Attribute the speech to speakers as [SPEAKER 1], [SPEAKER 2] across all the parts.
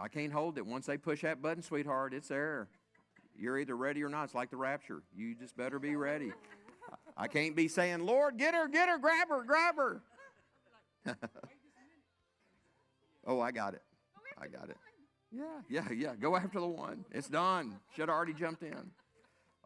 [SPEAKER 1] I can't hold it. Once they push that button, sweetheart, it's there. You're either ready or not. It's like the rapture. You just better be ready. I can't be saying, Lord, get her, grab her, grab her. Oh, I got it. I got it. Yeah. Go after the one. It's done. Should have already jumped in.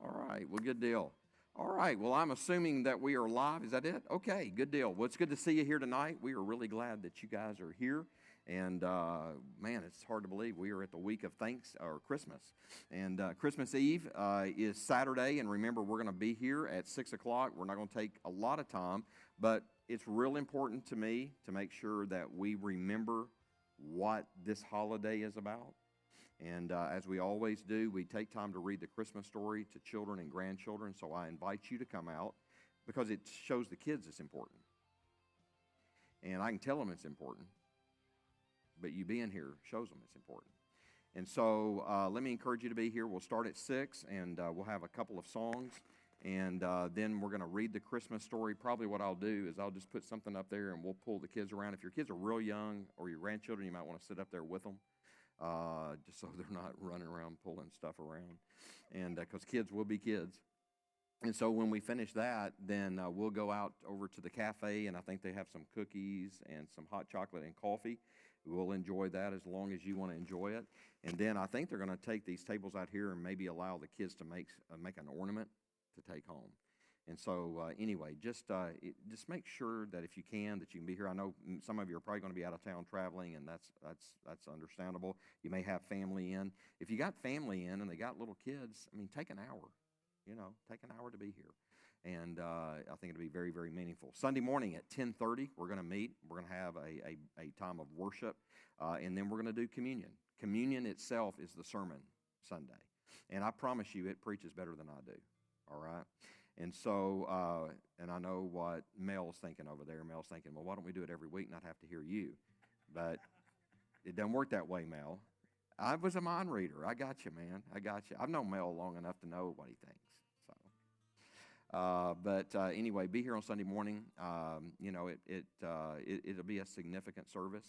[SPEAKER 1] All right. Well, good deal. All right. Well, I'm assuming that we are live. Is that it? Okay. Good deal. Well, it's good to see you here tonight. We are really glad that you guys are here. And, man, it's hard to believe we are at the week of Christmas. And Christmas Eve is Saturday. And remember, we're going to be here at 6 o'clock. We're not going to take a lot of time. But it's real important to me to make sure that we remember what this holiday is about. And as we always do, we take time to read the Christmas story to children and grandchildren. So I invite you to come out because it shows the kids it's important. And I can tell them it's important. But you being here shows them it's important. And so let me encourage you to be here. We'll start at 6, and we'll have a couple of songs. And then we're going to read the Christmas story. Probably what I'll do is I'll just put something up there, and we'll pull the kids around. If your kids are real young or your grandchildren, you might want to sit up there with them just so they're not running around pulling stuff around. And because kids will be kids. And so when we finish that, then we'll go out over to the cafe, and I think they have some cookies and some hot chocolate and coffee. We'll enjoy that as long as you want to enjoy it. And then I think they're going to take these tables out here and maybe allow the kids to make an ornament to take home. And so anyway, just make sure that if you can be here. I know some of you are probably going to be out of town traveling, and that's understandable. You may have family in. If you got family in and they got little kids, I mean, take an hour. Take an hour to be here. And I think it'll be very, very meaningful. Sunday morning at 10:30, we're going to meet. We're going to have a time of worship, and then we're going to do communion. Communion itself is the sermon Sunday. And I promise you it preaches better than I do, all right? And so, and I know what Mel's thinking over there. Mel's thinking, well, why don't we do it every week and not have to hear you? But it doesn't work that way, Mel. I was a mind reader. I got you, man. I got you. I've known Mel long enough to know what he thinks. But anyway, be here on Sunday morning. It'll be a significant service.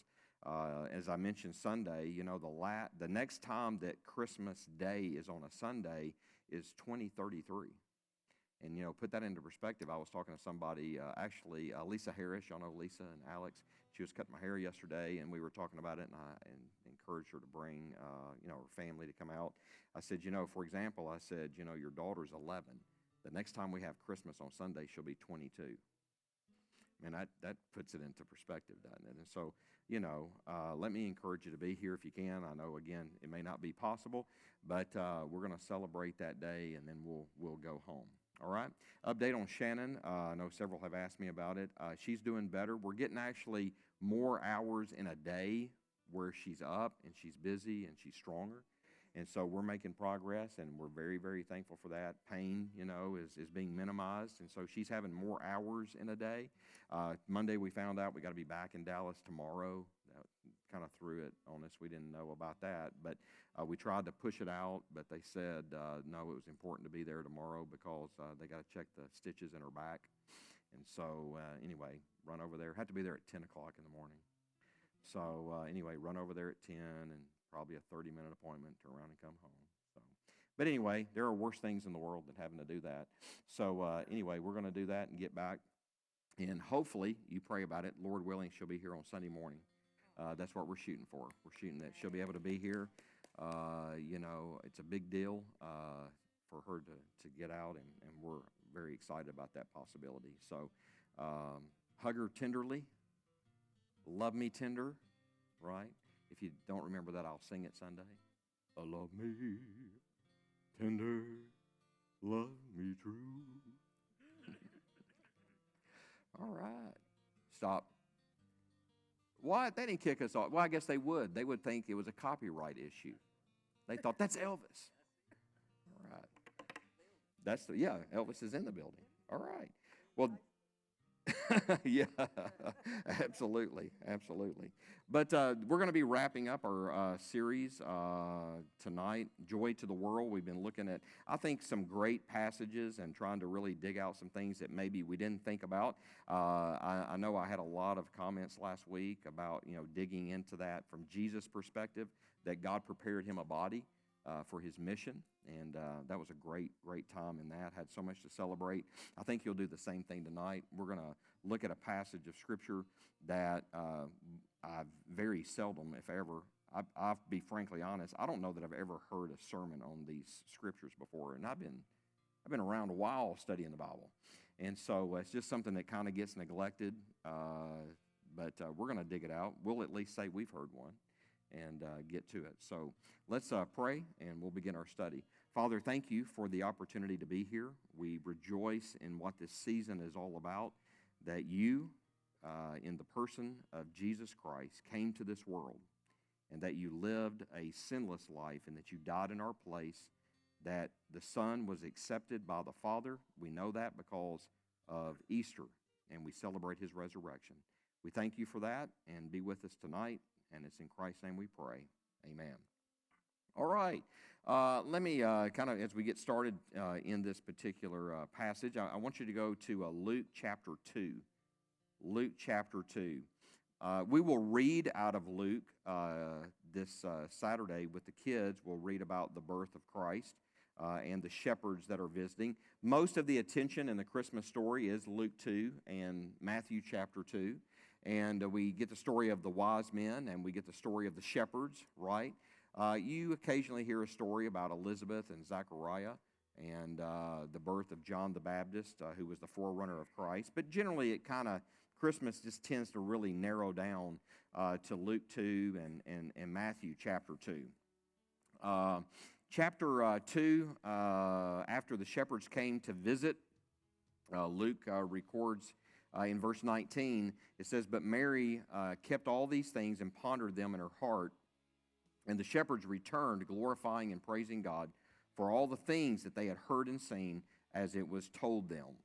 [SPEAKER 1] As I mentioned Sunday, the next time that Christmas Day is on a Sunday is 2033. And, put that into perspective. I was talking to somebody, actually, Lisa Harris. Y'all know Lisa and Alex. She was cutting my hair yesterday, and we were talking about it, and I encouraged her to bring, her family to come out. I said, for example, I said, your daughter's 11. The next time we have Christmas on Sunday, she'll be 22. Man, that puts it into perspective, doesn't it? And so, let me encourage you to be here if you can. I know, again, it may not be possible, but we're going to celebrate that day, and then we'll go home. All right? Update on Shannon. I know several have asked me about it. She's doing better. We're getting actually more hours in a day where she's up and she's busy and she's stronger. And so we're making progress, and we're very, very thankful for that. Pain, is being minimized, and so she's having more hours in a day. Monday we found out we got to be back in Dallas tomorrow. That kind of threw it on us. We didn't know about that, but we tried to push it out, but they said, no, it was important to be there tomorrow because they got to check the stitches in her back. And so anyway, run over there. Had to be there at 10 o'clock in the morning. So anyway, run over there at 10 and probably a 30-minute appointment, turn around and come home. But anyway, there are worse things in the world than having to do that. So anyway, we're going to do that and get back. And hopefully, you pray about it. Lord willing, she'll be here on Sunday morning. That's what we're shooting for. We're shooting that she'll be able to be here. It's a big deal for her to get out, and we're very excited about that possibility. So hug her tenderly. Love me tender, right? If you don't remember that, I'll sing it Sunday. Love me tender, love me true. All right. Stop. What? They didn't kick us off. Well, I guess they would. They would think it was a copyright issue. They thought, that's Elvis. All right. Elvis is in the building. All right. Well, yeah, absolutely. But we're going to be wrapping up our series tonight, Joy to the World. We've been looking at, I think, some great passages and trying to really dig out some things that maybe we didn't think about. I know I had a lot of comments last week about, digging into that from Jesus' perspective. that God prepared him a body for his mission, and that was a great time in that. Had so much to celebrate. I think he'll do the same thing tonight. We're going to look at a passage of Scripture that I've very seldom, if ever, I'll be frankly honest, I don't know that I've ever heard a sermon on these Scriptures before, and I've been around a while studying the Bible, and so it's just something that kind of gets neglected, but we're going to dig it out. We'll at least say we've heard one and get to it. So let's pray, and we'll begin our study. Father, thank you for the opportunity to be here. We rejoice in what this season is all about, that you, in the person of Jesus Christ, came to this world, and that you lived a sinless life, and that you died in our place, that the Son was accepted by the Father. We know that because of Easter, and we celebrate his resurrection. We thank you for that, and be with us tonight, and it's in Christ's name we pray. Amen. All right. Let me kind of, as we get started in this particular passage, I want you to go to Luke chapter 2. Luke chapter 2. We will read out of Luke this Saturday with the kids. We'll read about the birth of Christ and the shepherds that are visiting. Most of the attention in the Christmas story is Luke 2 and Matthew chapter 2. And we get the story of the wise men, and we get the story of the shepherds, right? You occasionally hear a story about Elizabeth and Zechariah and the birth of John the Baptist, who was the forerunner of Christ. But generally, it kind of, Christmas just tends to really narrow down to Luke 2 and Matthew chapter 2. Chapter 2, after the shepherds came to visit, Luke records in verse 19, it says, "But Mary kept all these things and pondered them in her heart. And the shepherds returned, glorifying and praising God for all the things that they had heard and seen as it was told them."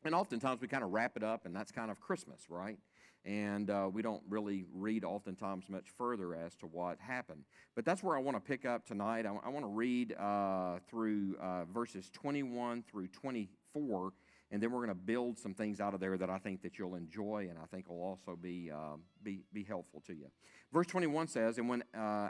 [SPEAKER 1] And oftentimes we kind of wrap it up, and that's kind of Christmas, right? And we don't really read oftentimes much further as to what happened. But that's where I want to pick up tonight. I want to read through verses 21 through 24, and then we're going to build some things out of there that I think that you'll enjoy, and I think will also be helpful to you. Verse 21 says, "And when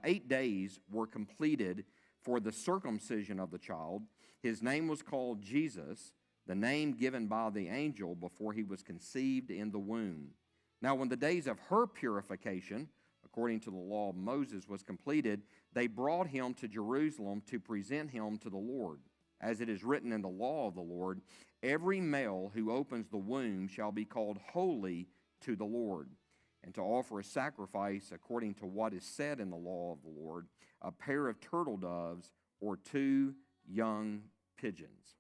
[SPEAKER 1] 8 days were completed for the circumcision of the child, his name was called Jesus, the name given by the angel before he was conceived in the womb. Now when the days of her purification, according to the law of Moses, was completed, they brought him to Jerusalem to present him to the Lord. As it is written in the law of the Lord, every male who opens the womb shall be called holy to the Lord, and to offer a sacrifice according to what is said in the law of the Lord, a pair of turtle doves or 2 young pigeons."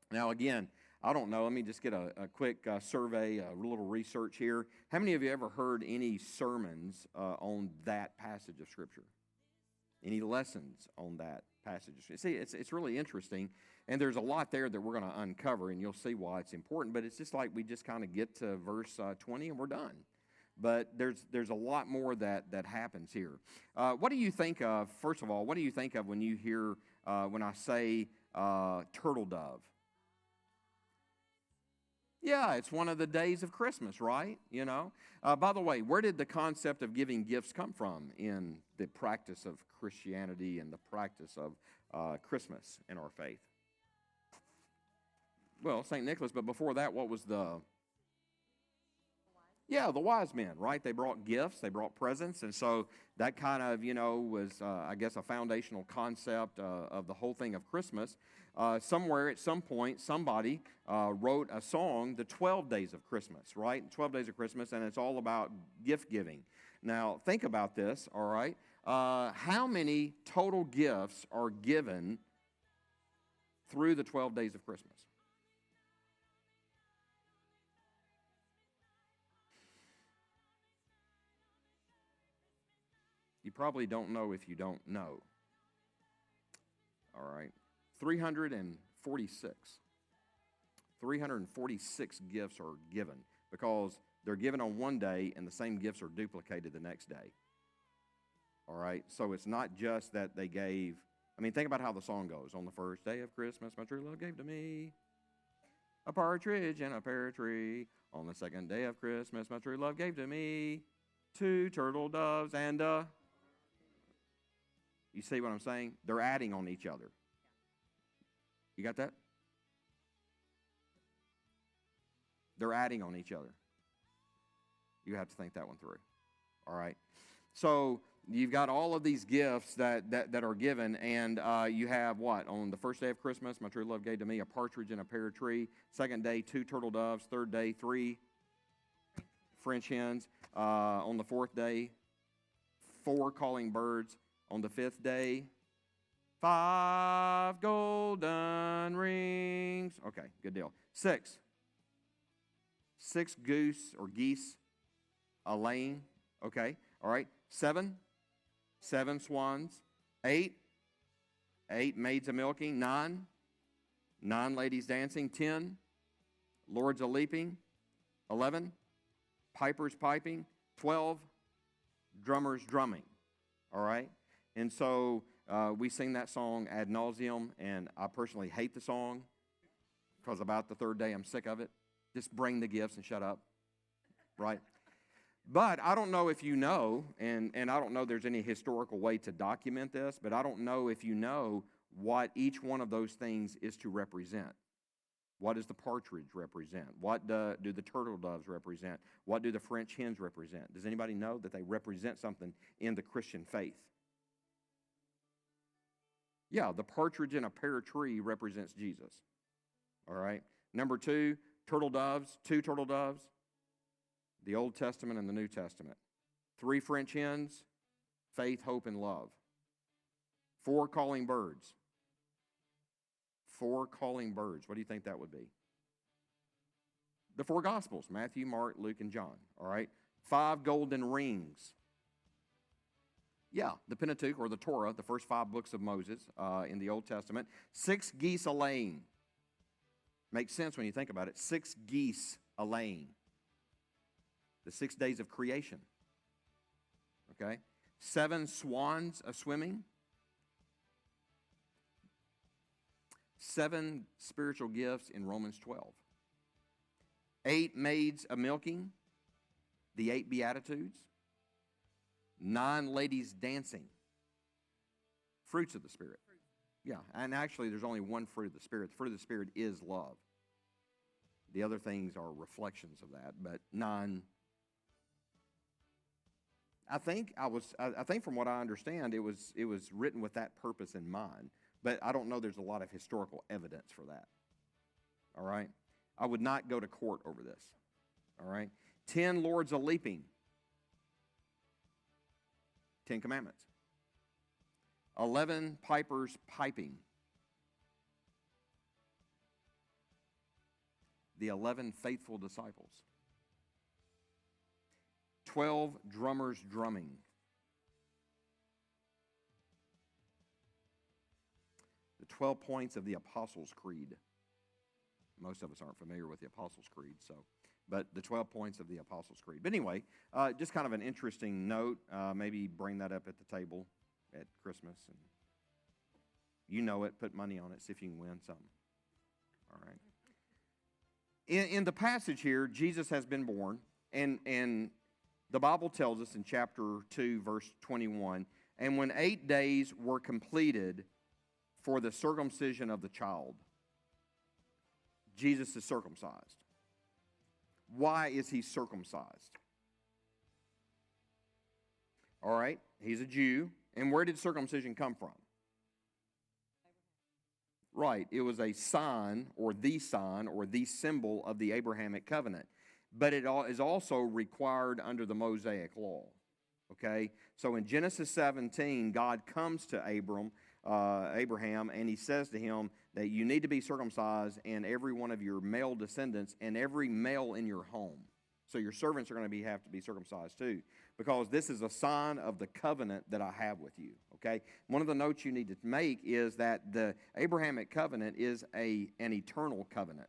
[SPEAKER 1] Now again, I don't know, let me just get a quick survey, a little research here. How many of you ever heard any sermons on that passage of Scripture? Any lessons on that passage? See, it's really interesting, and there's a lot there that we're going to uncover, and you'll see why it's important, but it's just like we just kind of get to verse 20 and we're done. But there's a lot more that happens here. What do you think of, first of all, what do you think of when you hear, when I say turtle dove? Yeah, it's one of the days of Christmas, right? You know. By the way, where did the concept of giving gifts come from in the practice of Christianity and the practice of Christmas in our faith? Well, St. Nicholas, but before that, what was the... Yeah, the wise men, right? They brought gifts, they brought presents, and so that kind of, was, I guess, a foundational concept of the whole thing of Christmas. Somewhere, at some point, somebody wrote a song, The 12 Days of Christmas, right? 12 Days of Christmas, and it's all about gift giving. Now, think about this, all right? How many total gifts are given through the 12 days of Christmas? You probably don't know if you don't know. All right. 346. 346 gifts are given because they're given on one day and the same gifts are duplicated the next day. All right. So it's not just that they gave. I mean, think about how the song goes. On the first day of Christmas, my true love gave to me a partridge in a pear tree. On the second day of Christmas, my true love gave to me 2 turtle doves and a... You see what I'm saying? They're adding on each other. You got that? They're adding on each other. You have to think that one through. All right. So you've got all of these gifts that are given, and you have what? On the first day of Christmas, my true love gave to me a partridge in a pear tree. Second day, 2 turtle doves. Third day, 3 French hens. On the fourth day, 4 calling birds. On the fifth day, 5 golden rings. Okay, good deal. 6 goose or geese a laying. Okay, all right. 7 swans. 8 maids a milking. 9 ladies dancing. 10 lords a leaping. 11 pipers piping. 12 drummers drumming. All right. And so we sing that song ad nauseum, and I personally hate the song because about the third day I'm sick of it. Just bring the gifts and shut up, right? But I don't know if you know, and I don't know there's any historical way to document this, but I don't know if you know what each one of those things is to represent. What does the partridge represent? What do the turtle doves represent? What do the French hens represent? Does anybody know that they represent something in the Christian faith? Yeah, the partridge in a pear tree represents Jesus. All right. Number 2, turtle doves, 2 turtle doves, the Old Testament and the New Testament. 3 French hens, faith, hope, and love. 4 calling birds. 4 calling birds. What do you think that would be? The 4 Gospels, Matthew, Mark, Luke, and John. All right. 5 golden rings. Yeah, the Pentateuch or the Torah, the first 5 books of Moses in the Old Testament. 6 geese a laying. Makes sense when you think about it. 6 geese a laying. The 6 days of creation. Okay. 7 swans a swimming. 7 spiritual gifts in Romans 12. 8 maids a milking. The 8 Beatitudes. 9 ladies dancing. Fruits of the Spirit. Yeah, and actually there's only one fruit of the Spirit. The fruit of the Spirit is love. The other things are reflections of that, but 9. I think from what I understand, it was written with that purpose in mind, but I don't know there's a lot of historical evidence for that. All right? I would not go to court over this. All right? 10 lords a leaping. 10 Commandments. 11 pipers piping. The 11 faithful disciples. 12 drummers drumming. The 12 points of the Apostles' Creed. Most of us aren't familiar with the Apostles' Creed, but the 12 points of the Apostles' Creed. But anyway, just kind of an interesting note. Maybe bring that up at the table at Christmas. And you know it. Put money on it. See if you can win something. All right. In the passage here, Jesus has been born. And the Bible tells us in chapter 2, verse 21, and when 8 days were completed for the circumcision of the child, Jesus is circumcised. Why is he circumcised? All right, he's a Jew. And where did circumcision come from? Right, it was a sign or the symbol of the Abrahamic covenant. But it is also required under the Mosaic law. Okay, so in Genesis 17, God comes to Abraham, and he says to him that you need to be circumcised and every one of your male descendants and every male in your home. So your servants are going to have to be circumcised too, because this is a sign of the covenant that I have with you. Okay, one of the notes you need to make is that the Abrahamic covenant is an eternal covenant.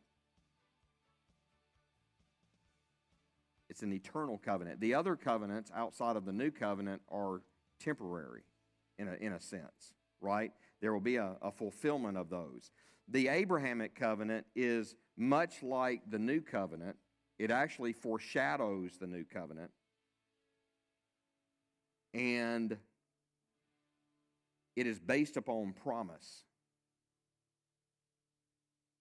[SPEAKER 1] It's an eternal covenant. The other covenants outside of the new covenant are temporary in a sense, right? There will be a fulfillment of those. The Abrahamic covenant is much like the new covenant. It actually foreshadows the new covenant. And It is based upon promise.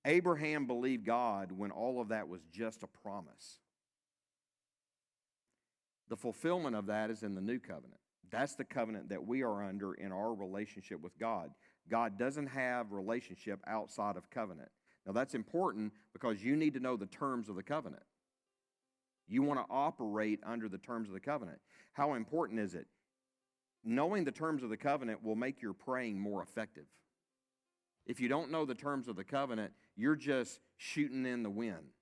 [SPEAKER 1] Abraham believed God when all of that was just a promise. The fulfillment of that is in the new covenant. That's the covenant that we are under in our relationship with God. God doesn't have relationship outside of covenant. Now that's important because you need to know the terms of the covenant. You want to operate under the terms of the covenant. How important is it? Knowing the terms of the covenant will make your praying more effective. If you don't know the terms of the covenant, you're just shooting in the wind.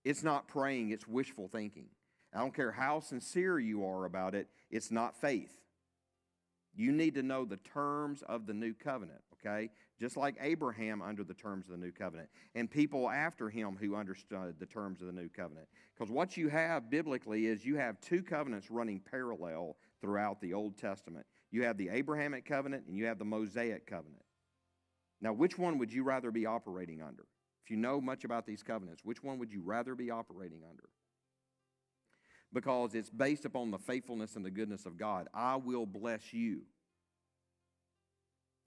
[SPEAKER 1] It's not praying, it's wishful thinking. I don't care how sincere you are about it, it's not faith. You need to know the terms of the new covenant, okay? Just like Abraham under the terms of the new covenant, and people after him who understood the terms of the new covenant. Because what you have biblically is you have two covenants running parallel throughout the Old Testament. You have the Abrahamic covenant and you have the Mosaic covenant. Now, which one would you rather be operating under? If you know much about these covenants, which one would you rather be operating under? Because it's based upon the faithfulness and the goodness of God. I will bless you.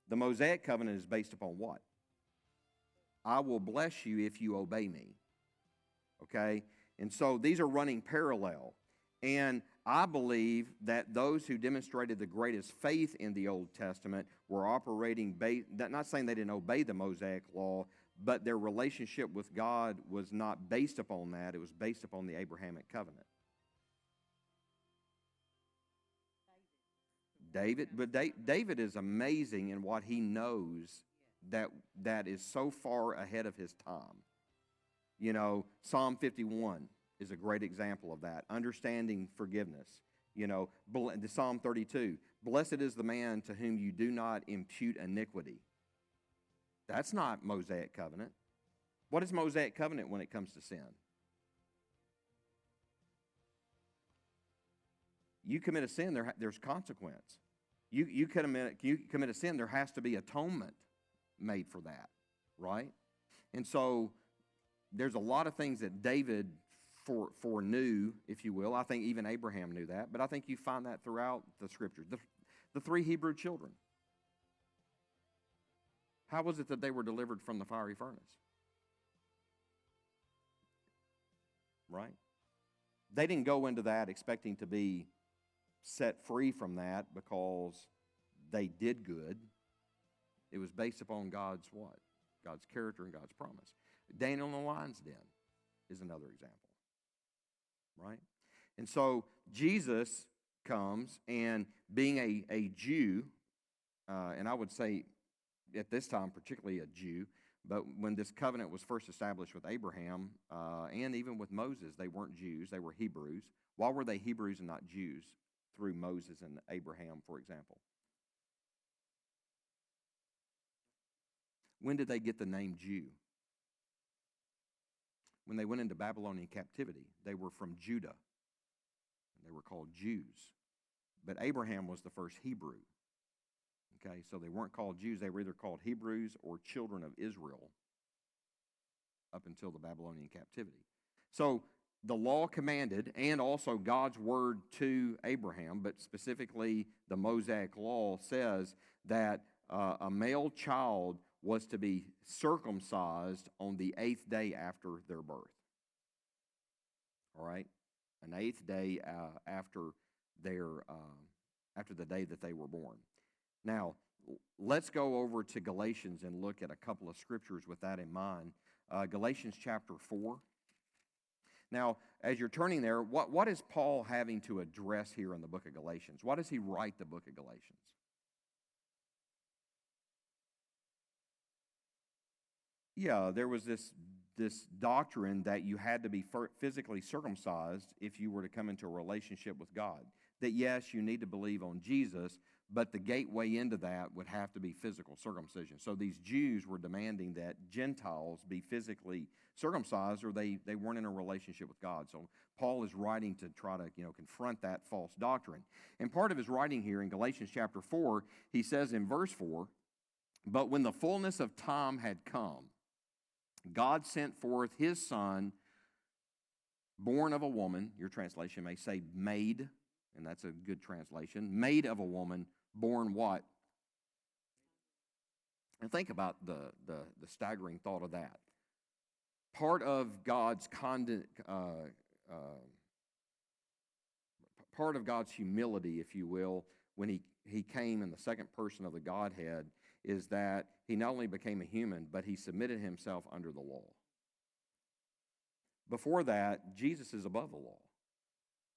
[SPEAKER 1] The Mosaic covenant is based upon what? I will bless you if you obey me. Okay? And so these are running parallel. And I believe that those who demonstrated the greatest faith in the Old Testament were operating, not saying they didn't obey the Mosaic law, but their relationship with God was not based upon that. It was based upon the Abrahamic covenant. David is amazing in what he knows that is so far ahead of his time. You know, Psalm 51 is a great example of that. Understanding forgiveness. You know, the Psalm 32, blessed is the man to whom you do not impute iniquity. That's not Mosaic covenant. What is Mosaic covenant when it comes to sin? You commit a sin, there's consequence. You commit a sin, there has to be atonement made for that, right? And so there's a lot of things that David foreknew, if you will. I think even Abraham knew that, but I think you find that throughout the Scriptures. The three Hebrew children. How was it that they were delivered from the fiery furnace? Right? They didn't go into that expecting to be set free from that because they did good. It was based upon God's what? God's character and God's promise. Daniel in the lion's den is another example. Right? And so Jesus comes, and being a Jew, and I would say at this time particularly a Jew, but when this covenant was first established with Abraham and even with Moses, they weren't Jews, they were Hebrews. Why were they Hebrews and not Jews through Moses and Abraham, for example? When did they get the name Jew? When they went into Babylonian captivity, they were from Judah. And they were called Jews. But Abraham was the first Hebrew. Okay, so they weren't called Jews. They were either called Hebrews or children of Israel up until the Babylonian captivity. So the law commanded, and also God's word to Abraham, but specifically the Mosaic law says that a male child was to be circumcised on the 8th day after their birth. All right? An 8th day after the day that they were born. Now, let's go over to Galatians and look at a couple of scriptures with that in mind. Galatians chapter 4. Now, as you're turning there, what is Paul having to address here in the book of Galatians? Why does he write the book of Galatians? Yeah, there was this doctrine that you had to be physically circumcised if you were to come into a relationship with God. That yes, you need to believe on Jesus, but the gateway into that would have to be physical circumcision. So these Jews were demanding that Gentiles be physically circumcised or they weren't in a relationship with God. So Paul is writing to try to confront that false doctrine. And part of his writing here in Galatians chapter 4, he says in verse 4, "But when the fullness of time had come, God sent forth his Son, born of a woman," your translation may say made, and that's a good translation, "made of a woman, born what? And think about the staggering thought of that. Part of God's part of God's humility, if you will, when he came in the second person of the Godhead, is that he not only became a human, but he submitted himself under the law. Before that, Jesus is above the law.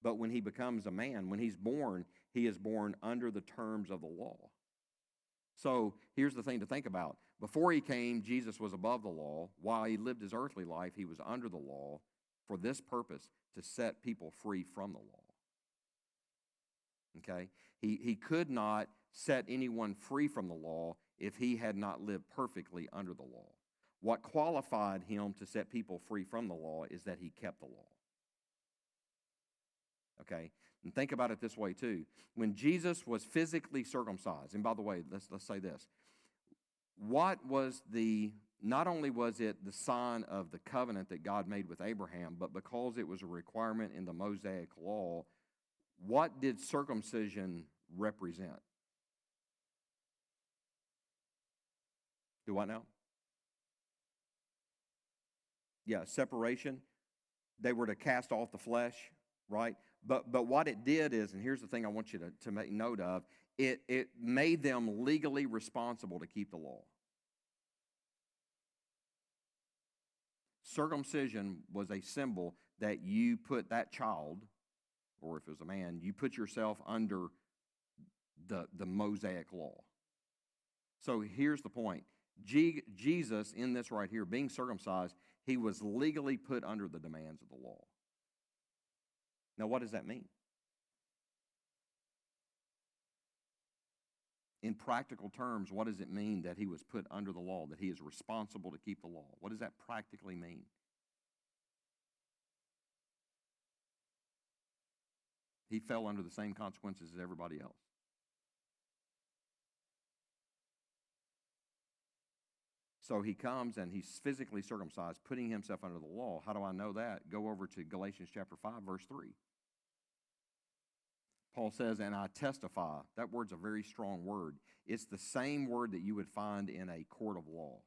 [SPEAKER 1] But when he becomes a man, when he's born, he is born under the terms of the law. So here's the thing to think about. Before he came, Jesus was above the law. While he lived his earthly life, he was under the law for this purpose, to set people free from the law. Okay? He could not set anyone free from the law if he had not lived perfectly under the law. What qualified him to set people free from the law is that he kept the law. Okay? And think about it this way too. When Jesus was physically circumcised, and by the way, let's say this. Not only was it the sign of the covenant that God made with Abraham, but because it was a requirement in the Mosaic law, what did circumcision represent? Do what now? Yeah, separation. They were to cast off the flesh, right? But what it did is, and here's the thing I want you to make note of, it made them legally responsible to keep the law. Circumcision was a symbol that you put that child, or if it was a man, you put yourself under the Mosaic law. So here's the point. Jesus, in this right here, being circumcised, he was legally put under the demands of the law. Now, what does that mean? In practical terms, what does it mean that he was put under the law, that he is responsible to keep the law? What does that practically mean? He fell under the same consequences as everybody else. So he comes and he's physically circumcised, putting himself under the law. How do I know that? Go over to Galatians chapter 5, verse 3. Paul says, and I testify. That word's a very strong word. It's the same word that you would find in a court of law.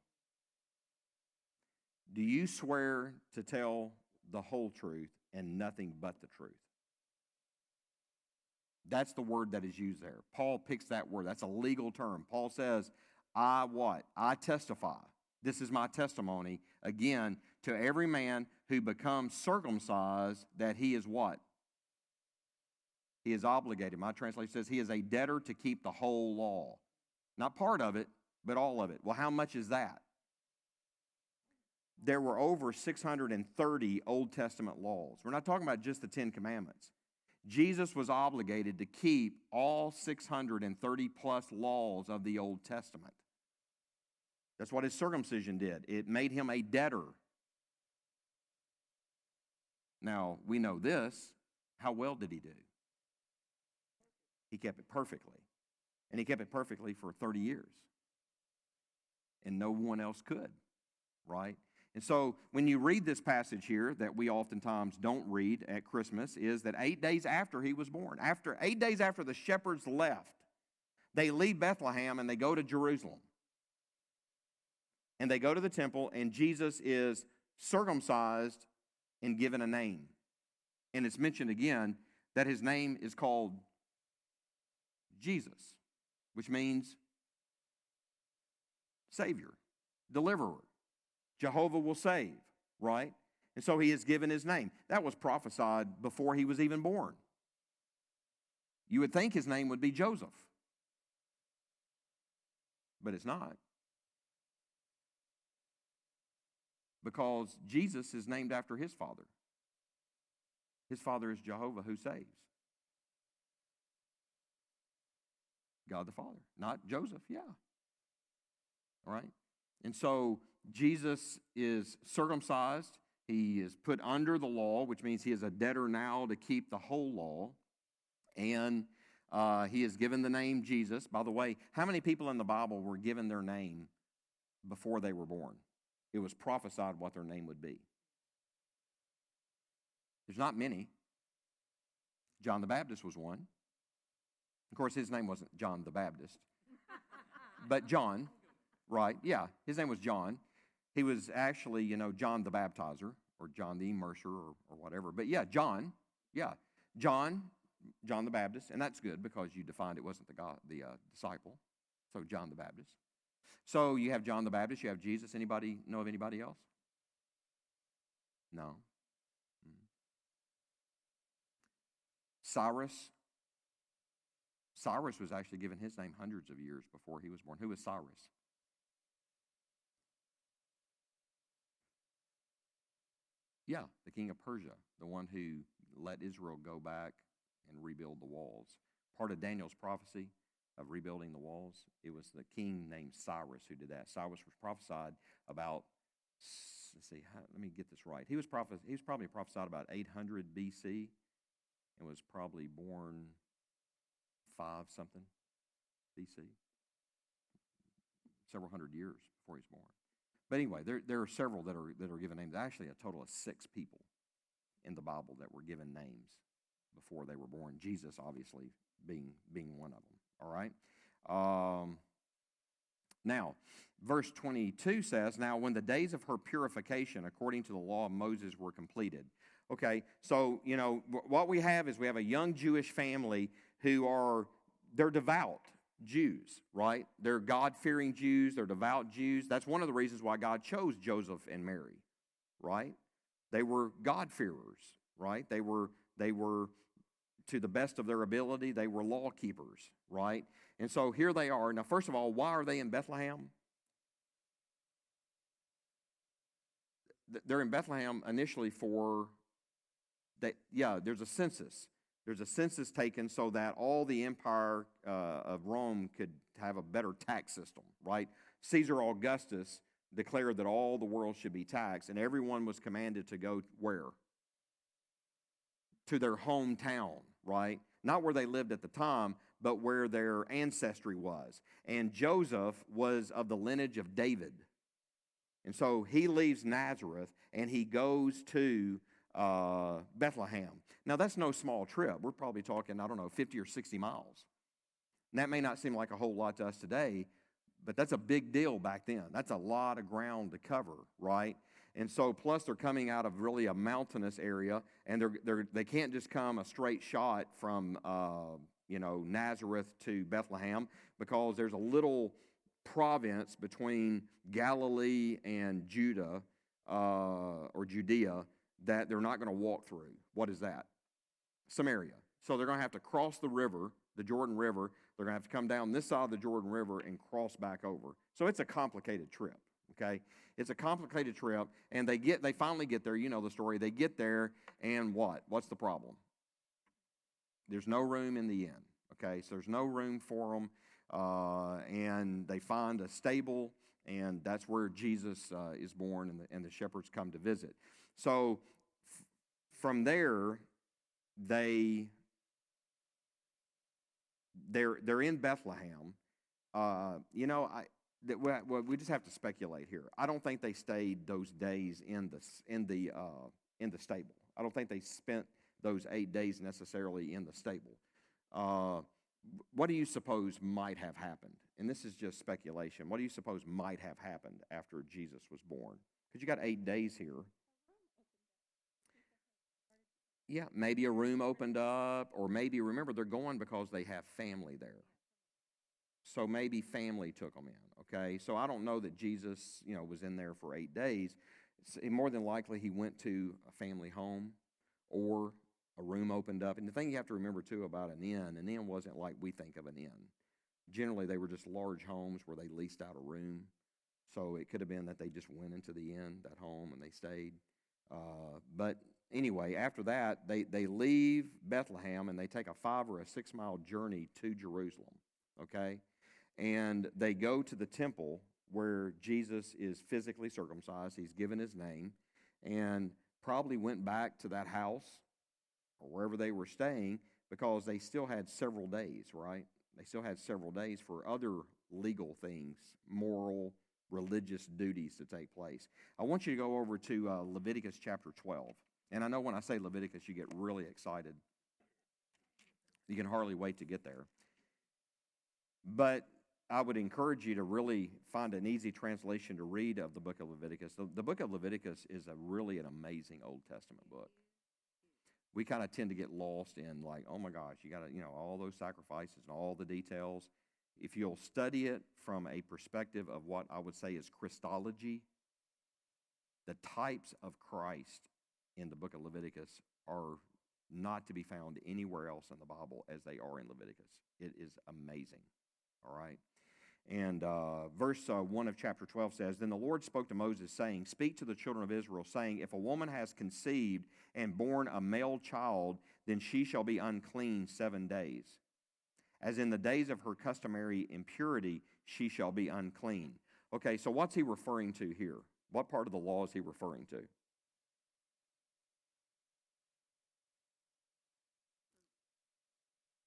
[SPEAKER 1] Do you swear to tell the whole truth and nothing but the truth? That's the word that is used there. Paul picks that word. That's a legal term. Paul says, I what? I testify. This is my testimony, again, to every man who becomes circumcised, that he is what? He is obligated. My translation says he is a debtor to keep the whole law. Not part of it, but all of it. Well, how much is that? There were over 630 Old Testament laws. We're not talking about just the 10 Commandments. Jesus was obligated to keep all 630 plus laws of the Old Testament. That's what his circumcision did. It made him a debtor. Now, we know this. How well did he do? He kept it perfectly. And he kept it perfectly for 30 years. And no one else could, right? And so when you read this passage here that we oftentimes don't read at Christmas, is that 8 days after he was born, 8 days after the shepherds left, they leave Bethlehem and they go to Jerusalem. And they go to the temple, and Jesus is circumcised and given a name. And it's mentioned again that his name is called Jesus, which means Savior, Deliverer. Jehovah will save, right? And so he is given his name. That was prophesied before he was even born. You would think his name would be Joseph, but it's not. Because Jesus is named after his father. His father is Jehovah who saves. God the Father, not Joseph, yeah. All right? And so Jesus is circumcised. He is put under the law, which means he is a debtor now to keep the whole law. And he is given the name Jesus. By the way, how many people in the Bible were given their name before they were born? It was prophesied what their name would be. There's not many. John the Baptist was one. Of course, his name wasn't John the Baptist, but John, right? Yeah, his name was John. He was actually, John the Baptizer or John the Immerser or whatever. But yeah, John, yeah, John, John the Baptist, and that's good because you defined it wasn't the disciple. So John the Baptist. So you have John the Baptist, you have Jesus. Anybody know of anybody else? No. Cyrus. Cyrus was actually given his name hundreds of years before he was born. Who was Cyrus? Yeah, the king of Persia, the one who let Israel go back and rebuild the walls. Part of Daniel's prophecy of rebuilding the walls, it was the king named Cyrus who did that. Cyrus was prophesied about, let's see, let me get this right. He was probably prophesied about 800 BC and was probably born 5 something BC, several hundred years before he's born. But anyway, there are several that are given names. Actually, a total of 6 people in the Bible that were given names before they were born. Jesus, obviously, being one of them. All right. Now, verse 22 says, "Now when the days of her purification, according to the law of Moses, were completed." Okay, so what we have is we have a young Jewish family they're devout Jews, right? They're God-fearing Jews, they're devout Jews. That's one of the reasons why God chose Joseph and Mary, right? They were God-fearers, right? They were, to the best of their ability, they were law keepers, right? And so here they are. Now, first of all, why are they in Bethlehem? They're in Bethlehem initially there's a census. There's a census taken so that all the empire of Rome could have a better tax system, right? Caesar Augustus declared that all the world should be taxed, and everyone was commanded to go where? To their hometown, right? Not where they lived at the time, but where their ancestry was. And Joseph was of the lineage of David. And so he leaves Nazareth and he goes to Bethlehem. Now, that's no small trip. We're probably talking, 50 or 60 miles. And that may not seem like a whole lot to us today, but that's a big deal back then. That's a lot of ground to cover, right? And so, plus they're coming out of really a mountainous area, and they can't just come a straight shot from Nazareth to Bethlehem, because there's a little province between Galilee and Judah or Judea that they're not going to walk through. What is that? Samaria. So they're going to have to cross the river, the Jordan River. They're going to have to come down this side of the Jordan River and cross back over. So it's a complicated trip, okay? It's a complicated trip, and they finally get there. You know the story. They get there, and what? What's the problem? There's no room in the inn, okay? So there's no room for them, and they find a stable, and that's where Jesus is born, and the shepherds come to visit. So from there, they're in Bethlehem. We just have to speculate here. I don't think they stayed those days in the stable. I don't think they spent those 8 days necessarily in the stable. What do you suppose might have happened? And this is just speculation. What do you suppose might have happened after Jesus was born? Because you got 8 days here. Yeah, maybe a room opened up, or maybe, remember, they're going because they have family there. So maybe family took them in, okay? So I don't know that Jesus, was in there for 8 days. More than likely, he went to a family home, or a room opened up. And the thing you have to remember, too, about an inn wasn't like we think of an inn. Generally, they were just large homes where they leased out a room. So it could have been that they just went into the inn, that home, and they stayed. But anyway, after that, they leave Bethlehem, and they take a 5 or 6 mile journey to Jerusalem, okay? And they go to the temple where Jesus is physically circumcised. He's given his name, and probably went back to that house or wherever they were staying, because they still had several days, right? They still had several days for other legal things, moral, religious duties to take place. I want you to go over to Leviticus chapter 12. And I know when I say Leviticus, you get really excited. You can hardly wait to get there. But I would encourage you to really find an easy translation to read of the book of Leviticus. The book of Leviticus is really an amazing Old Testament book. We kind of tend to get lost in like, oh my gosh, you got to, all those sacrifices and all the details. If you'll study it from a perspective of what I would say is Christology, the types of Christ in the book of Leviticus are not to be found anywhere else in the Bible as they are in Leviticus. It is amazing, all right? And verse 1 of chapter 12 says, Then the Lord spoke to Moses, saying, Speak to the children of Israel, saying, If a woman has conceived and born a male child, then she shall be unclean 7 days. As in the days of her customary impurity, she shall be unclean. Okay, so what's he referring to here? What part of the law is he referring to?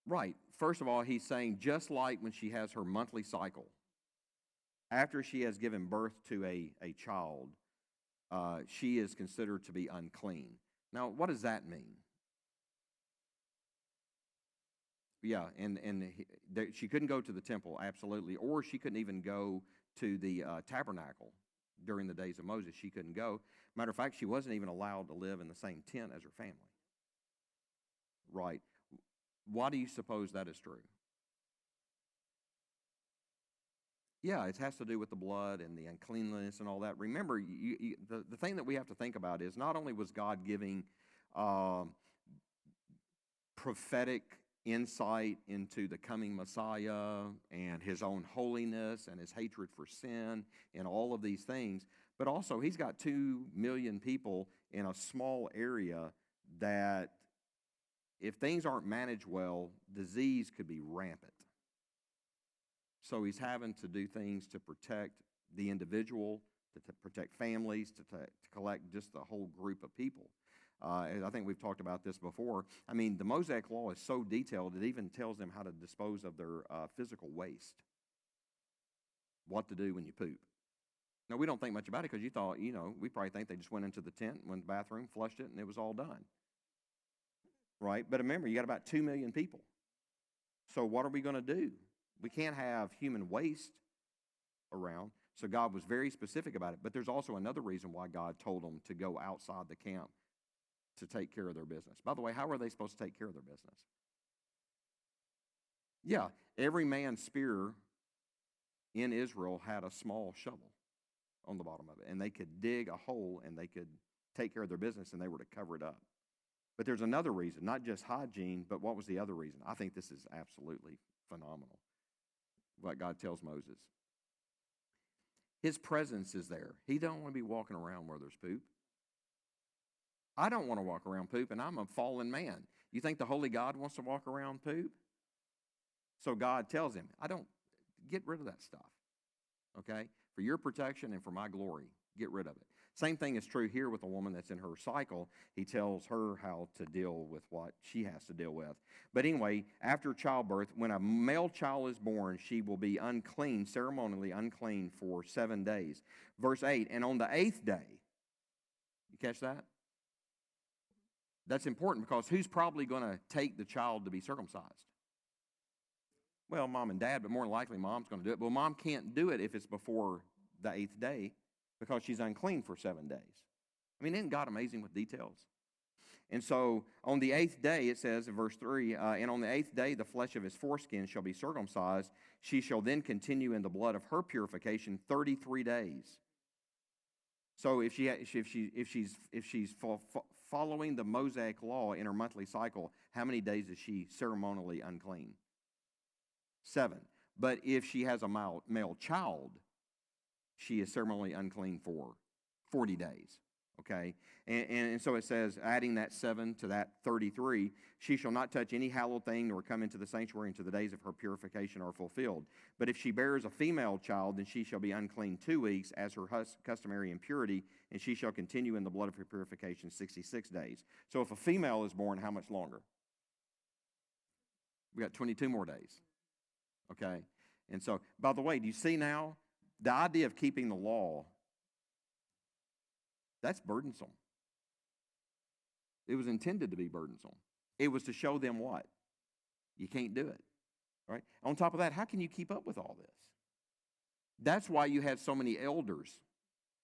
[SPEAKER 1] Right. First of all, he's saying just like when she has her monthly cycle, after she has given birth to a child, she is considered to be unclean. Now, what does that mean? Yeah, and she couldn't go to the temple, absolutely, or she couldn't even go to the tabernacle during the days of Moses. She couldn't go. Matter of fact, she wasn't even allowed to live in the same tent as her family. Right. Why do you suppose that is true? Yeah, it has to do with the blood and the uncleanliness and all that. Remember, the thing that we have to think about is not only was God giving prophetic insight into the coming Messiah and his own holiness and his hatred for sin and all of these things, but also he's got 2 million people in a small area that if things aren't managed well, disease could be rampant. So he's having to do things to protect the individual, to protect families, to collect just the whole group of people. And I think we've talked about this before. I mean, the Mosaic Law is so detailed, it even tells them how to dispose of their physical waste, what to do when you poop. Now, we don't think much about it because you thought, we probably think they just went into the tent, went to the bathroom, flushed it, and it was all done. Right? But remember, you got about 2 million people. So what are we going to do? We can't have human waste around. So God was very specific about it. But there's also another reason why God told them to go outside the camp to take care of their business. By the way, how are they supposed to take care of their business? Yeah, every man's spear in Israel had a small shovel on the bottom of it. And they could dig a hole and they could take care of their business and they were to cover it up. But there's another reason, not just hygiene, but what was the other reason? I think this is absolutely phenomenal, what God tells Moses. His presence is there. He don't want to be walking around where there's poop. I don't want to walk around poop, and I'm a fallen man. You think the holy God wants to walk around poop? So God tells him, get rid of that stuff, okay? For your protection and for my glory, get rid of it. Same thing is true here with a woman that's in her cycle. He tells her how to deal with what she has to deal with. But anyway, after childbirth, when a male child is born, she will be unclean, ceremonially unclean for 7 days. Verse 8, and on the 8th day, you catch that? That's important because who's probably going to take the child to be circumcised? Well, mom and dad, but more than likely mom's going to do it. But mom can't do it if it's before the 8th day because she's unclean for 7 days. I mean, isn't God amazing with details? And so on the 8th day, it says in verse 3, and on the 8th day the flesh of his foreskin shall be circumcised. She shall then continue in the blood of her purification 33 days. So if she's following the Mosaic law in her monthly cycle, how many days is she ceremonially unclean? 7. But if she has a male child, she is ceremonially unclean for 40 days. Okay? And so it says, adding that 7 to that 33, she shall not touch any hallowed thing nor come into the sanctuary until the days of her purification are fulfilled. But if she bears a female child, then she shall be unclean 2 weeks as her customary impurity, and she shall continue in the blood of her purification 66 days. So if a female is born, how much longer? We got 22 more days. Okay? And so, by the way, do you see now the idea of keeping the law? That's burdensome. It was intended to be burdensome. It was to show them what? You can't do it. Right? On top of that, how can you keep up with all this? That's why you had so many elders.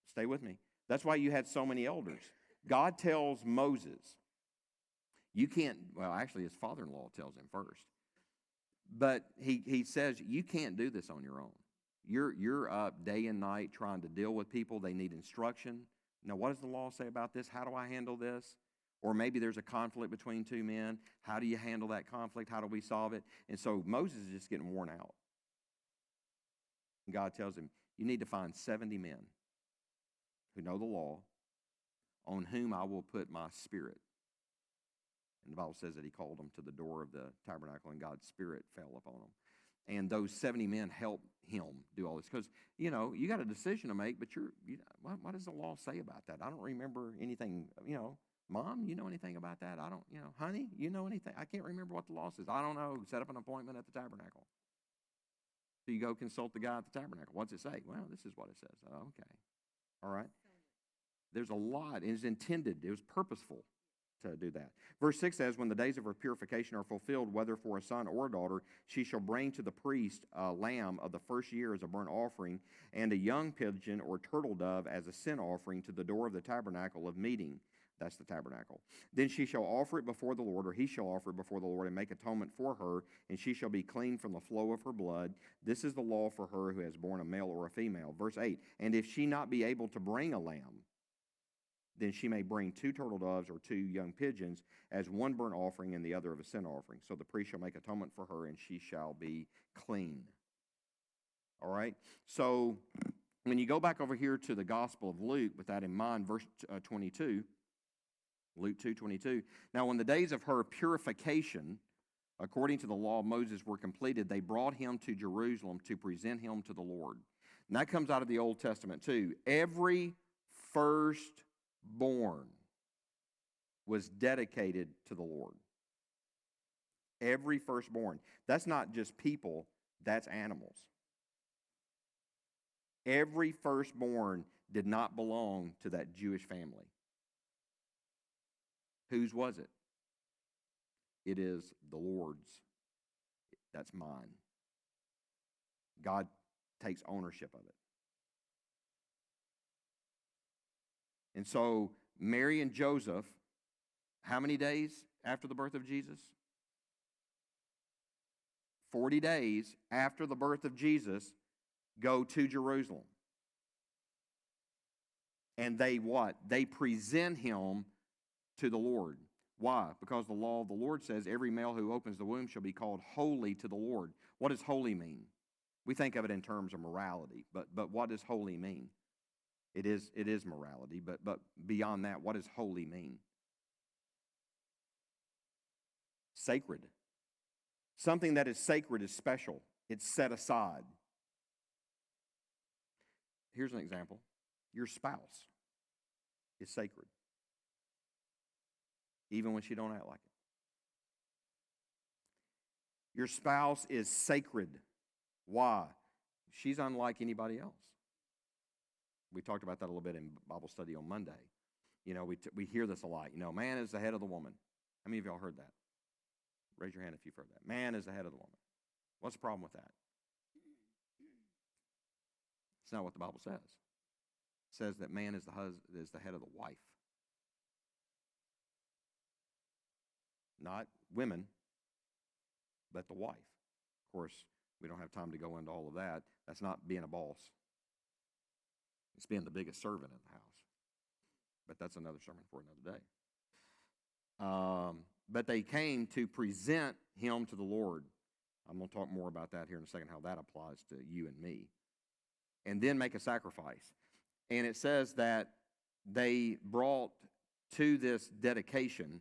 [SPEAKER 1] Stay with me. That's why you had so many elders. God tells Moses, you can't, well, actually, his father-in-law tells him first. But he says, you can't do this on your own. You're up day and night trying to deal with people. They need instruction. Now, what does the law say about this? How do I handle this? Or maybe there's a conflict between two men. How do you handle that conflict? How do we solve it? And so Moses is just getting worn out. And God tells him, you need to find 70 men who know the law, on whom I will put my spirit. And the Bible says that he called them to the door of the tabernacle, and God's spirit fell upon them. And those 70 men helped him do all this. Because, you know, you got a decision to make, but what does the law say about that? I don't remember anything, you know. Mom, you know anything about that? I don't, you know. Honey, you know anything? I can't remember what the law says. I don't know. Set up an appointment at the tabernacle. So you go consult the guy at the tabernacle. What's it say? Well, this is what it says. Oh, okay. All right. There's a lot. It was intended. It was purposeful to do that. Verse 6 says, when the days of her purification are fulfilled, whether for a son or a daughter, she shall bring to the priest a lamb of the first year as a burnt offering, and a young pigeon or turtle dove as a sin offering to the door of the tabernacle of meeting. That's the tabernacle. Then she shall offer it before the Lord, or he shall offer it before the Lord, and make atonement for her, and she shall be clean from the flow of her blood. This is the law for her who has borne a male or a female. Verse 8, and if she not be able to bring a lamb, then she may bring 2 turtle doves or 2 young pigeons as one burnt offering and the other of a sin offering. So the priest shall make atonement for her, and she shall be clean. All right? So when you go back over here to the Gospel of Luke, with that in mind, verse 22, Luke 2:22. Now, when the days of her purification, according to the law of Moses, were completed, they brought him to Jerusalem to present him to the Lord. And that comes out of the Old Testament too. Every firstborn was dedicated to the Lord. Every firstborn. That's not just people, that's animals. Every firstborn did not belong to that Jewish family. Whose was it? It is the Lord's. That's mine. God takes ownership of it. And so Mary and Joseph, how many days after the birth of Jesus? 40 days after the birth of Jesus, go to Jerusalem. And they what? They present him to the Lord. Why? Because the law of the Lord says every male who opens the womb shall be called holy to the Lord. What does holy mean? We think of it in terms of morality, but what does holy mean? It is morality, but beyond that, what does holy mean? Sacred. Something that is sacred is special. It's set aside. Here's an example. Your spouse is sacred, even when she don't act like it. Your spouse is sacred. Why? She's unlike anybody else. We talked about that a little bit in Bible study on Monday. You know, we hear this a lot. You know, man is the head of the woman. How many of y'all heard that? Raise your hand if you've heard that. Man is the head of the woman. What's the problem with that? It's not what the Bible says. It says that man is the head of the wife. Not women, but the wife. Of course, we don't have time to go into all of that. That's not being a boss. It's being the biggest servant in the house. But that's another sermon for another day. But they came to present him to the Lord. I'm going to talk more about that here in a second, how that applies to you and me. And then make a sacrifice. And it says that they brought to this dedication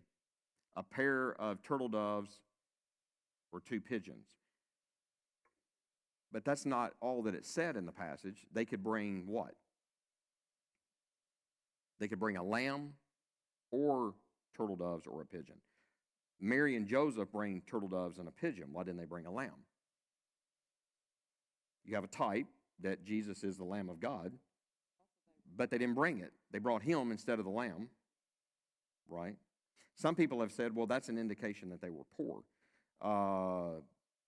[SPEAKER 1] a pair of turtle doves or 2 pigeons. But that's not all that it said in the passage. They could bring what? They could bring a lamb or turtle doves or a pigeon. Mary and Joseph bring turtle doves and a pigeon. Why didn't they bring a lamb? You have a type that Jesus is the Lamb of God, but they didn't bring it. They brought him instead of the lamb, right? Some people have said, well, that's an indication that they were poor.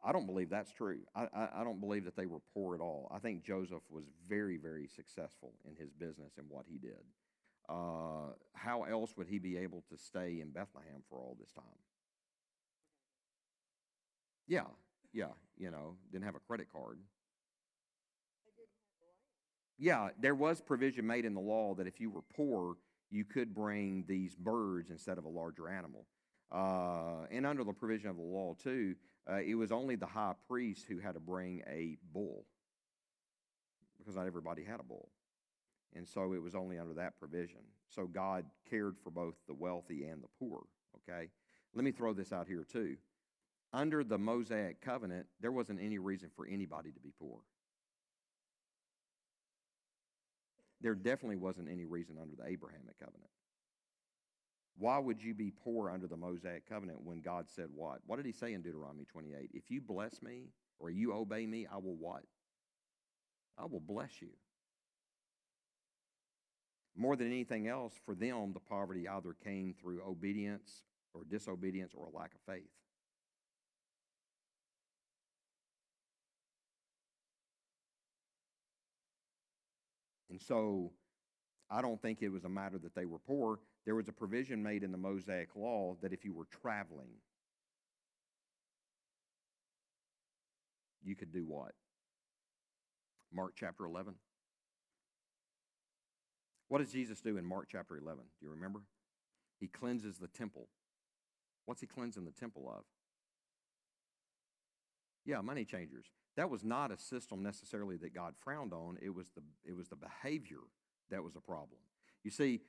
[SPEAKER 1] I don't believe that's true. I don't believe that they were poor at all. I think Joseph was very, very successful in his business and what he did. How else would he be able to stay in Bethlehem for all this time? Yeah, yeah, didn't have a credit card. Yeah, there was provision made in the law that if you were poor, you could bring these birds instead of a larger animal. And under the provision of the law, too, it was only the high priest who had to bring a bull because not everybody had a bull. And so it was only under that provision. So God cared for both the wealthy and the poor, okay? Let me throw this out here, too. Under the Mosaic covenant, there wasn't any reason for anybody to be poor. There definitely wasn't any reason under the Abrahamic covenant. Why would you be poor under the Mosaic covenant when God said what? What did he say in Deuteronomy 28? If you bless me or you obey me, I will what? I will bless you. More than anything else, for them, the poverty either came through obedience or disobedience or a lack of faith. And so I don't think it was a matter that they were poor. There was a provision made in the Mosaic law that if you were traveling, you could do what? Mark chapter 11. What does Jesus do in Mark chapter 11? Do you remember? He cleanses the temple. What's he cleansing the temple of? Yeah, money changers. That was not a system necessarily that God frowned on. It was the behavior that was a problem. You see,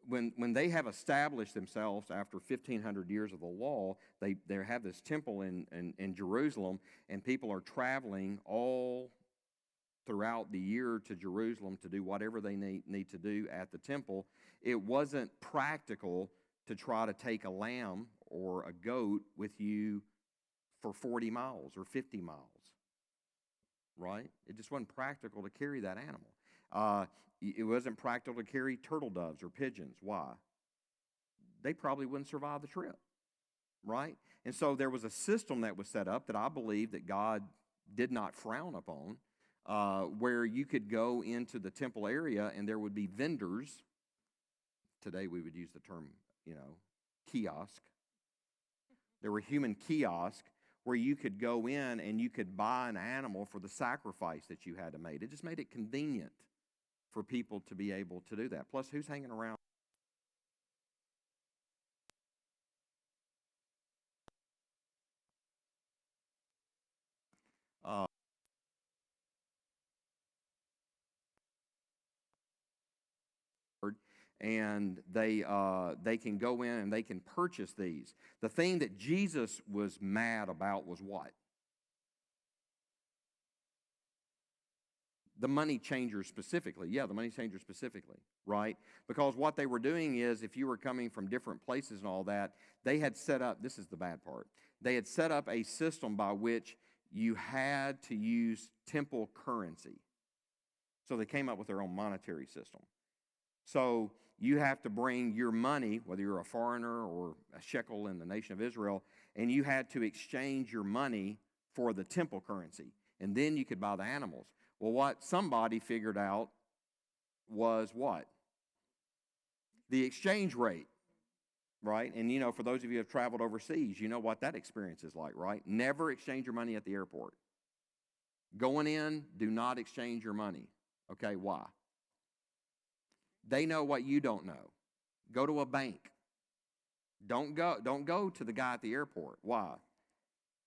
[SPEAKER 1] when they have established themselves after 1,500 years of the law, they have this temple in Jerusalem, and people are traveling all throughout the year to Jerusalem to do whatever they need to do at the temple. It wasn't practical to try to take a lamb or a goat with you for 40 miles or 50 miles, right? It just wasn't practical to carry that animal. It wasn't practical to carry turtle doves or pigeons. Why? They probably wouldn't survive the trip, right? And so there was a system that was set up that I believe that God did not frown upon, where you could go into the temple area and there would be vendors. Today we would use the term, kiosk. There were human kiosks where you could go in and you could buy an animal for the sacrifice that you had to make. It just made it convenient for people to be able to do that. Plus, who's hanging around? And they can go in and they can purchase these. The thing that Jesus was mad about was what? The money changers specifically. Yeah, the money changers specifically, right? Because what they were doing is, if you were coming from different places and all that, they had set up, this is the bad part, they had set up a system by which you had to use temple currency. So they came up with their own monetary system. So you have to bring your money, whether you're a foreigner or a shekel in the nation of Israel, and you had to exchange your money for the temple currency. And then you could buy the animals. Well, what somebody figured out was what? The exchange rate, right? And for those of you who have traveled overseas, you know what that experience is like, right? Never exchange your money at the airport. Going in, do not exchange your money. Okay, why? They know what you don't know. Go to a bank. Don't go to the guy at the airport. Why?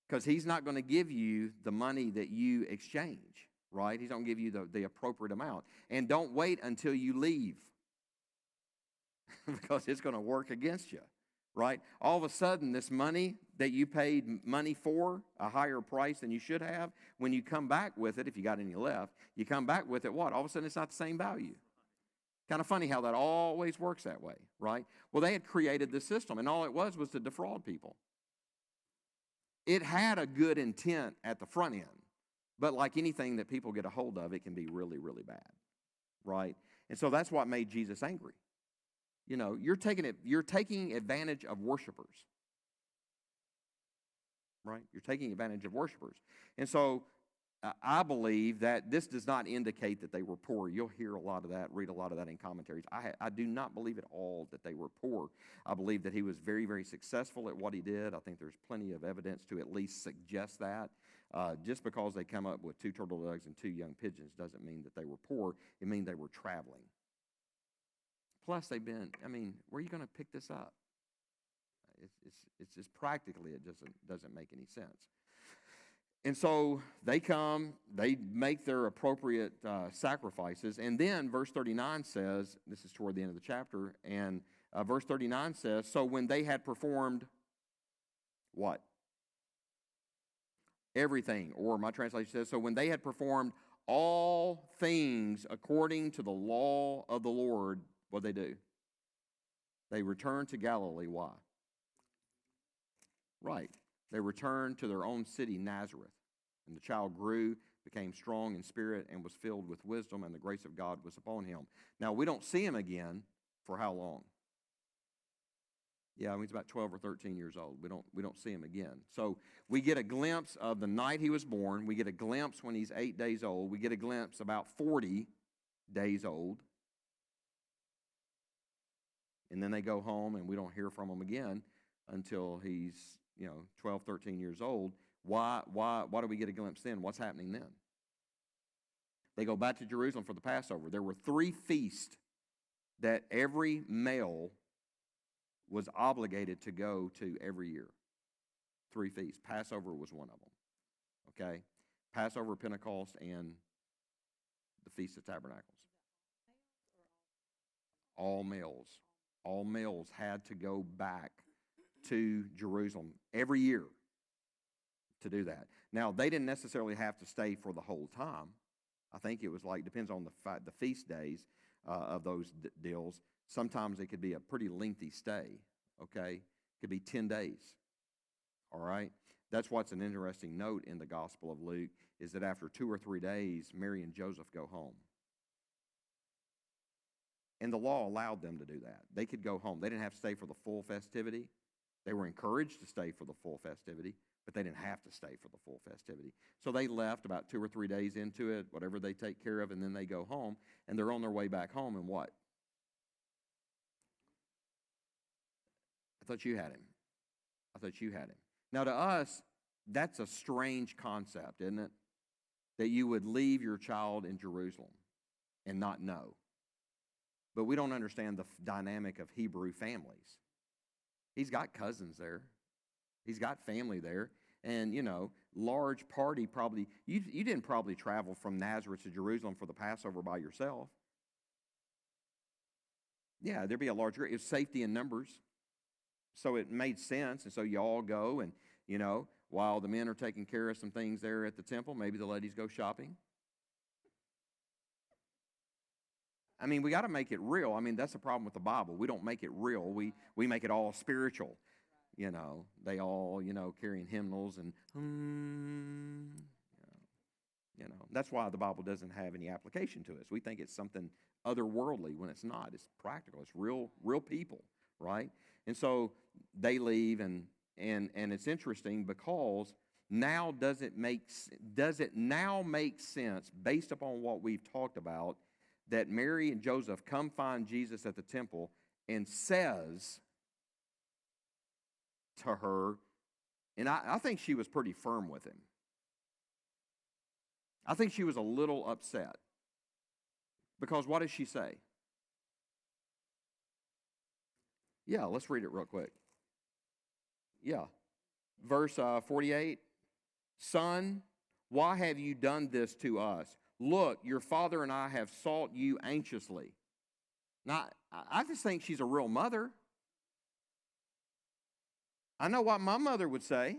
[SPEAKER 1] Because he's not going to give you the money that you exchange, right? He's not going to give you the appropriate amount. And don't wait until you leave because it's going to work against you, right? All of a sudden, this money that you paid money for, a higher price than you should have, when you come back with it, if you got any left, you come back with it, what? All of a sudden, it's not the same value. Kind of funny how that always works that way, right? Well, they had created this system, and all it was to defraud people. It had a good intent at the front end, but like anything that people get a hold of, it can be really, really bad, right? And so that's what made Jesus angry. You're taking advantage of worshipers, right? You're taking advantage of worshipers. And so I believe that this does not indicate that they were poor. You'll hear a lot of that, read a lot of that in commentaries. I do not believe at all that they were poor. I believe that he was very, very successful at what he did. I think there's plenty of evidence to at least suggest that. Just because they come up with 2 turtle doves and 2 young pigeons doesn't mean that they were poor. It means they were traveling. Plus, where are you going to pick this up? It's just practically, it doesn't make any sense. And so they come, they make their appropriate sacrifices, and then verse 39 says, this is toward the end of the chapter, and verse 39 says, so when they had performed what? Everything, or my translation says, so when they had performed all things according to the law of the Lord, what they do? They returned to Galilee. Why? Right. They returned to their own city, Nazareth. And the child grew, became strong in spirit, and was filled with wisdom, and the grace of God was upon him. Now, we don't see him again for how long? Yeah, he's about 12 or 13 years old. We don't see him again. So we get a glimpse of the night he was born. We get a glimpse when he's 8 days old. We get a glimpse about 40 days old. And then they go home, and we don't hear from him again until he's, 12, 13 years old. Why do we get a glimpse then? What's happening then? They go back to Jerusalem for the Passover. There were 3 feasts that every male was obligated to go to every year. 3 feasts. Passover was one of them. Okay? Passover, Pentecost, and the Feast of Tabernacles. All males. All males had to go back to Jerusalem every year to do that. Now, they didn't necessarily have to stay for the whole time. I think it was depends on the feast days of those deals. Sometimes it could be a pretty lengthy stay, okay? It could be 10 days, all right? That's what's an interesting note in the Gospel of Luke, is that after 2 or 3 days, Mary and Joseph go home. And the law allowed them to do that. They could go home. They didn't have to stay for the full festivity. They were encouraged to stay for the full festivity, but they didn't have to stay for the full festivity. So they left about 2 or 3 days into it, whatever they take care of, and then they go home, and they're on their way back home, and what? I thought you had him. Now, to us, that's a strange concept, isn't it? That you would leave your child in Jerusalem and not know. But we don't understand the dynamic of Hebrew families. He's got cousins there. He's got family there. And, large party probably, you didn't probably travel from Nazareth to Jerusalem for the Passover by yourself. Yeah, there'd be a large group. It's safety in numbers. So it made sense. And so you all go and, while the men are taking care of some things there at the temple, maybe the ladies go shopping. We got to make it real. That's the problem with the Bible. We don't make it real. We make it all spiritual. They all, carrying hymnals and, That's why the Bible doesn't have any application to us. We think it's something otherworldly when it's not. It's practical. It's real people, right? And so they leave, and it's interesting because now does it now make sense based upon what we've talked about that Mary and Joseph come find Jesus at the temple and says to her, and I think she was pretty firm with him. I think she was a little upset. Because what does she say? Yeah, let's read it real quick. Yeah. Verse 48. Son, why have you done this to us? Look, your father and I have sought you anxiously. Now, I just think she's a real mother. I know what my mother would say.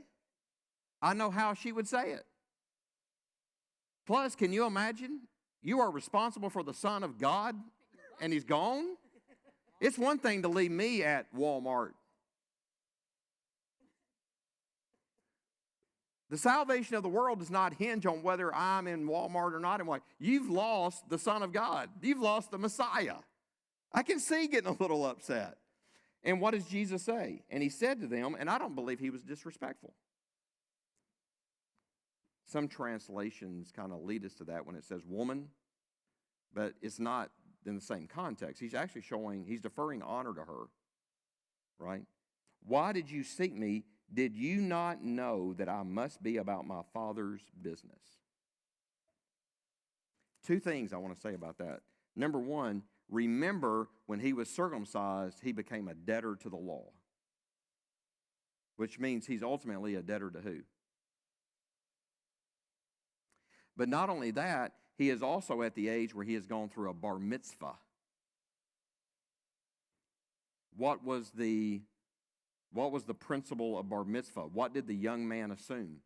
[SPEAKER 1] I know how she would say it. Plus, can you imagine? You are responsible for the Son of God, and he's gone? It's one thing to leave me at Walmart. The salvation of the world does not hinge on whether I'm in Walmart or not. You've lost the Son of God. You've lost the Messiah. I can see getting a little upset. And what does Jesus say? And he said to them, and I don't believe he was disrespectful. Some translations kind of lead us to that when it says woman, but it's not in the same context. He's actually he's deferring honor to her, right? Why did you seek me? Did you not know that I must be about my Father's business? Two things I want to say about that. Number one, remember when he was circumcised, he became a debtor to the law, which means he's ultimately a debtor to who? But not only that, he is also at the age where he has gone through a bar mitzvah. What was the principle of bar mitzvah? What did the young man assume?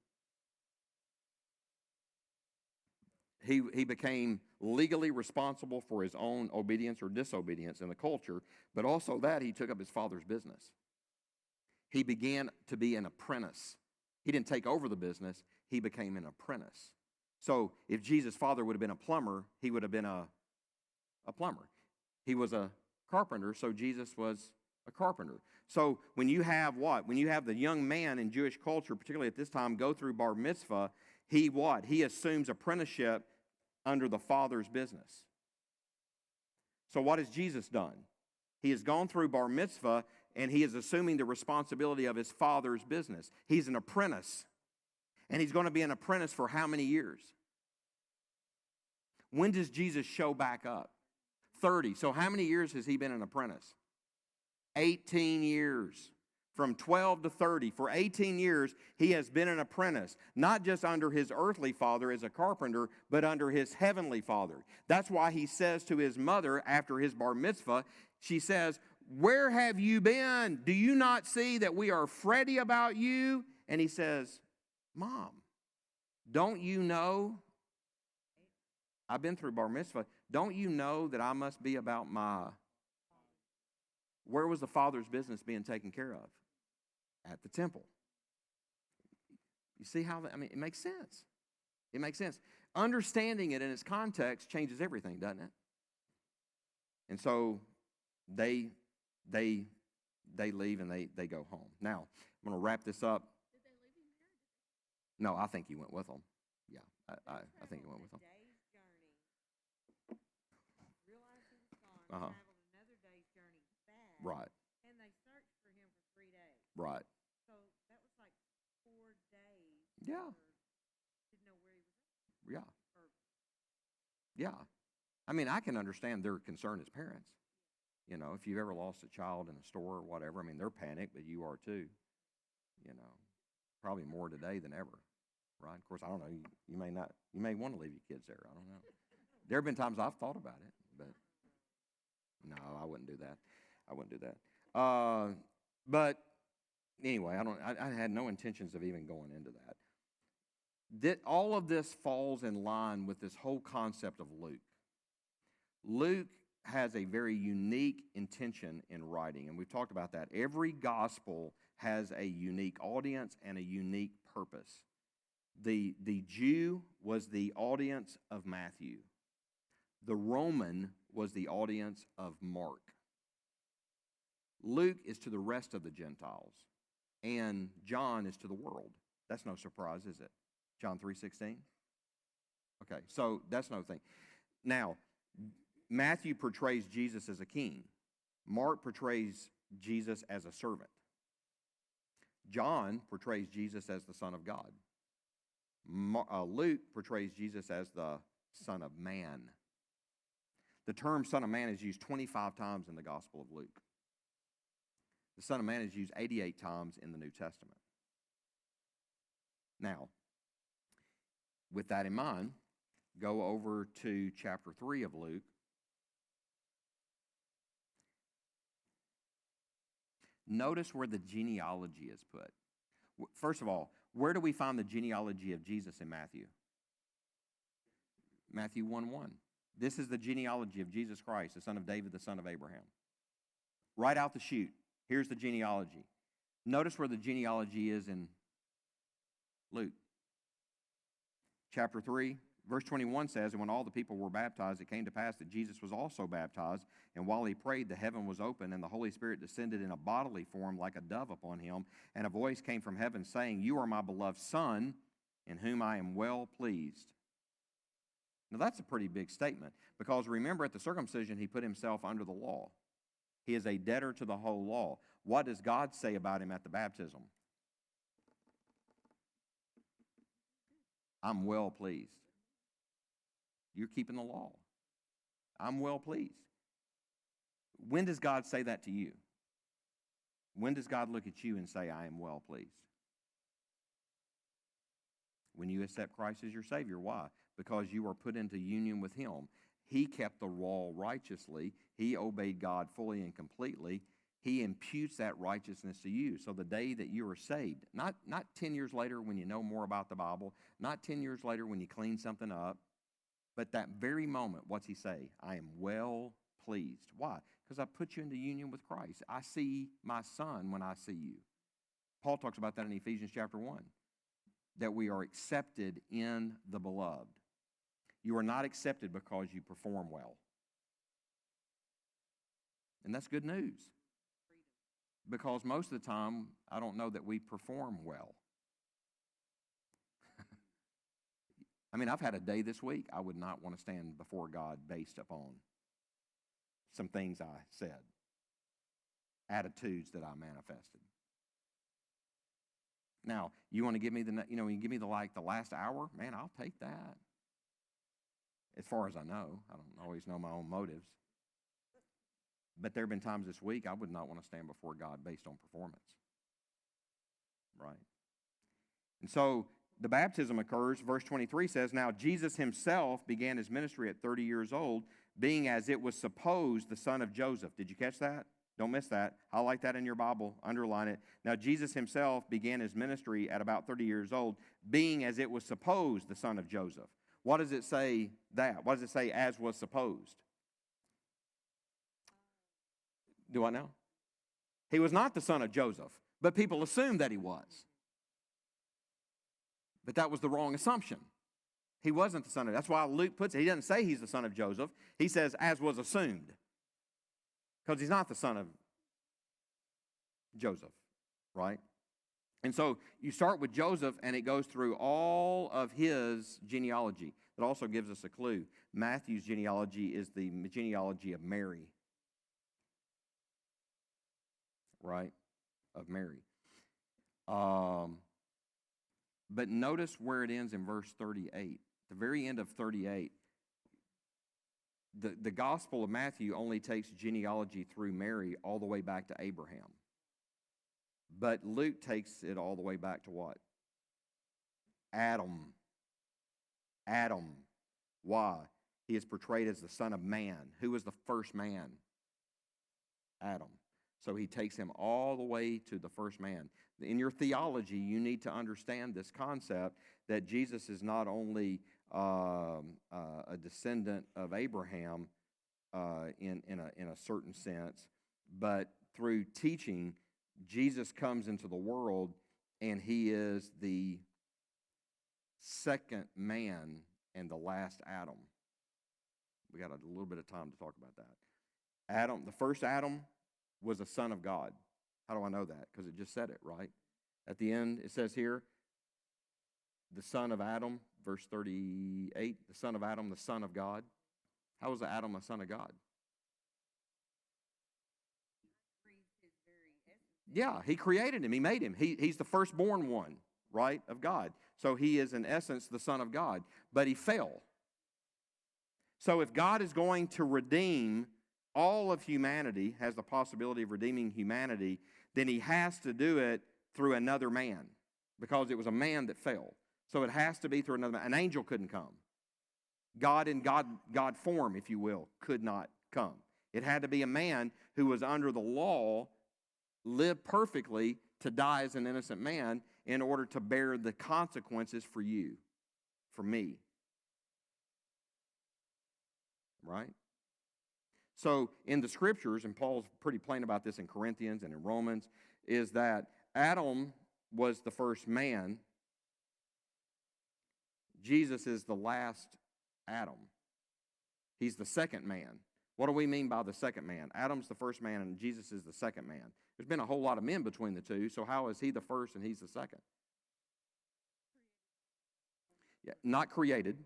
[SPEAKER 1] He became legally responsible for his own obedience or disobedience in the culture, but also that he took up his father's business. He began to be an apprentice. He didn't take over the business, he became an apprentice. So if Jesus' father would have been a plumber, he would have been a plumber. He was a carpenter, so Jesus was a carpenter. So when you have what? When you have the young man in Jewish culture, particularly at this time, go through bar mitzvah, he what? He assumes apprenticeship under the Father's business. So what has Jesus done? He has gone through bar mitzvah, and he is assuming the responsibility of his Father's business. He's an apprentice, and he's going to be an apprentice for how many years? When does Jesus show back up? 30. So how many years has he been an apprentice? 18 years. From 12 to 30, for 18 years, he has been an apprentice, not just under his earthly father as a carpenter, but under his heavenly Father. That's why he says to his mother after his bar mitzvah, she says, "Where have you been? Do you not see that we are fretty about you?" And he says, "Mom, don't you know? I've been through bar mitzvah. Don't you know that I must be about my..." Where was the Father's business being taken care of? At the temple. You see how that, it makes sense. It makes sense. Understanding it in its context changes everything, doesn't it? And so they leave and they go home. Now, I'm going to wrap this up.
[SPEAKER 2] Did they leave him there?
[SPEAKER 1] No, I think he went with them. Yeah, I think he went with them.
[SPEAKER 3] Day's journey. Realized he was gone.
[SPEAKER 1] Uh-huh.
[SPEAKER 3] Traveled another day's journey back.
[SPEAKER 1] Right,
[SPEAKER 3] And they searched for him for 3 days.
[SPEAKER 1] right.
[SPEAKER 3] So that was like 4 days.
[SPEAKER 1] Yeah.
[SPEAKER 3] Didn't know where he was at.
[SPEAKER 1] Yeah,
[SPEAKER 3] Or
[SPEAKER 1] yeah. I can understand their concern as parents. You know, if you've ever lost a child in a store or whatever, they're panicked, but you are too. You know, probably more today than ever, right? Of course, I don't know. You may want to leave your kids there. I don't know. There have been times I've thought about it, but no, I wouldn't do that. I wouldn't do that. But anyway, I had no intentions of even going into that. All of this falls in line with this whole concept of Luke. Luke has a very unique intention in writing, and we've talked about that. Every gospel has a unique audience and a unique purpose. The Jew was the audience of Matthew. The Roman was the audience of Mark. Luke is to the rest of the Gentiles, and John is to the world. That's no surprise, is it? John 3:16? Okay, so that's no thing. Now, Matthew portrays Jesus as a king. Mark portrays Jesus as a servant. John portrays Jesus as the Son of God. Luke portrays Jesus as the Son of Man. The term Son of Man is used 25 times in the Gospel of Luke. The Son of Man is used 88 times in the New Testament. Now, with that in mind, go over to chapter 3 of Luke. Notice where the genealogy is put. First of all, where do we find the genealogy of Jesus in Matthew? Matthew 1:1. This is the genealogy of Jesus Christ, the son of David, the son of Abraham. Right out the chute, here's the genealogy. Notice where the genealogy is in Luke. Chapter 3, verse 21 says, "And when all the people were baptized, it came to pass that Jesus was also baptized. And while he prayed, the heaven was opened, and the Holy Spirit descended in a bodily form like a dove upon him. And a voice came from heaven saying, 'You are my beloved Son, in whom I am well pleased. Now, that's a pretty big statement because remember, at the circumcision, he put himself under the law. He is a debtor to the whole law. What does God say about him at the baptism? I'm well pleased. You're keeping the law. I'm well pleased. When does God say that to you? When does God look at you and say, I am well pleased? When you accept Christ as your Savior. Why? Because you are put into union with Him. He kept the law righteously. He obeyed God fully and completely. He imputes that righteousness to you. So the day that you are saved, not 10 years later when you know more about the Bible, not 10 years later when you clean something up, but that very moment, what's He say? I am well pleased. Why? Because I put you into union with Christ. I see my Son when I see you. Paul talks about that in Ephesians chapter 1, that we are accepted in the beloved. You are not accepted because you perform well. And that's good news. Because most of the time, I don't know that we perform well. I mean, I've had a day this week I would not want to stand before God based upon some things I said, attitudes that I manifested. Now, you want to give me you give me the last hour, man, I'll take that. As far as I know, I don't always know my own motives. But there have been times this week I would not want to stand before God based on performance. Right? And so the baptism occurs. Verse 23 says, now Jesus himself began his ministry at 30 years old, being as it was supposed the son of Joseph. Did you catch that? Don't miss that. Highlight that in your Bible. Underline it. Now Jesus himself began his ministry at about 30 years old, being as it was supposed the son of Joseph. What does it say that? What does it say as was supposed? Do I know? He was not the son of Joseph, but people assumed that he was. But that was the wrong assumption. He wasn't the son of, that's why Luke puts it. He doesn't say he's the son of Joseph. He says as was assumed. Because he's not the son of Joseph, right? And so you start with Joseph and it goes through all of his genealogy. That also gives us a clue. Matthew's genealogy is the genealogy of Mary. Right? Of Mary. But notice where it ends in verse 38. The very end of 38. The Gospel of Matthew only takes genealogy through Mary all the way back to Abraham. But Luke takes it all the way back to what? Adam. Adam. Why? He is portrayed as the son of man. Who was the first man? Adam. So he takes him all the way to the first man. In your theology, you need to understand this concept that Jesus is not only a descendant of Abraham in a certain sense, but through teaching, Jesus comes into the world and he is the second man and the last Adam. We got a little bit of time to talk about that. Adam, the first Adam, was a son of God. How do I know that? Because it just said it, right? At the end, it says here, the son of Adam, verse 38, the son of Adam, the son of God. How was Adam a son of God? Yeah, he created him. He made him. He's the firstborn one, right, of God. So he is, in essence, the son of God. But he fell. So if God is going to redeem all of humanity, has the possibility of redeeming humanity, then he has to do it through another man because it was a man that fell. So it has to be through another man. An angel couldn't come. God in God form, if you will, could not come. It had to be a man who was under the law, lived perfectly to die as an innocent man in order to bear the consequences for you, for me. Right? So in the scriptures, and Paul's pretty plain about this in Corinthians and in Romans, is that Adam was the first man. Jesus is the last Adam. He's the second man. What do we mean by the second man? Adam's the first man and Jesus is the second man. There's been a whole lot of men between the two, so how is he the first and he's the second? Yeah, not created,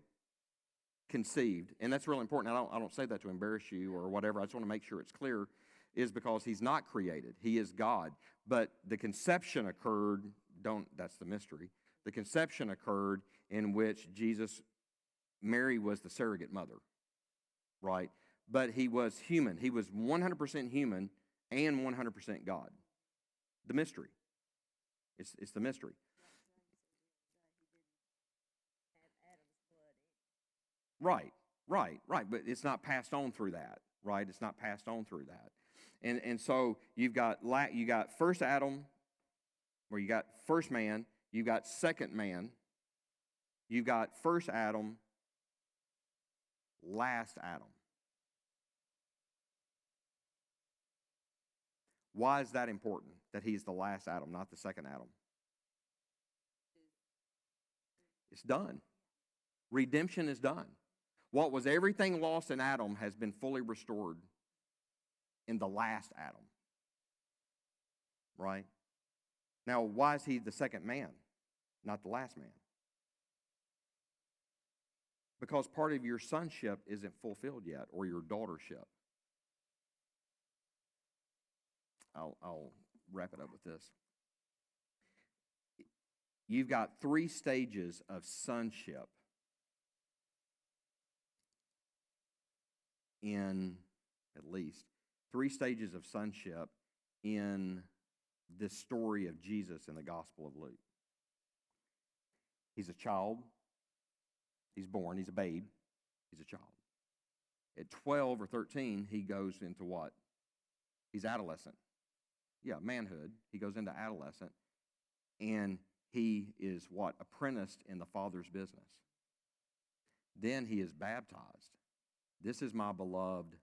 [SPEAKER 1] conceived. And that's really important. I don't say that to embarrass you or whatever. I just want to make sure it's clear, is because he's not created. He is God. But the conception occurred, that's the mystery. The conception occurred in which Mary was the surrogate mother, right? But he was human. He was 100% human and 100% God. The mystery. It's the mystery. Right. But it's not passed on through that, right? It's not passed on through that. And so you got first Adam, where you got first man, you got second man, you got first Adam, last Adam. Why is that important, that he's the last Adam, not the second Adam? It's done. Redemption is done. What was everything lost in Adam has been fully restored in the last Adam. Right? Now, why is he the second man, not the last man? Because part of your sonship isn't fulfilled yet, or your daughtership. I'll wrap it up with this. You've got 3 stages of sonship at least 3 stages of sonship in this story of Jesus in the Gospel of Luke. He's a child. He's born. He's a babe. He's a child. At 12 or 13, he goes into what? He's adolescent. Yeah, manhood. He goes into adolescent. And he is what? Apprenticed in the Father's business. Then he is baptized. This is my beloved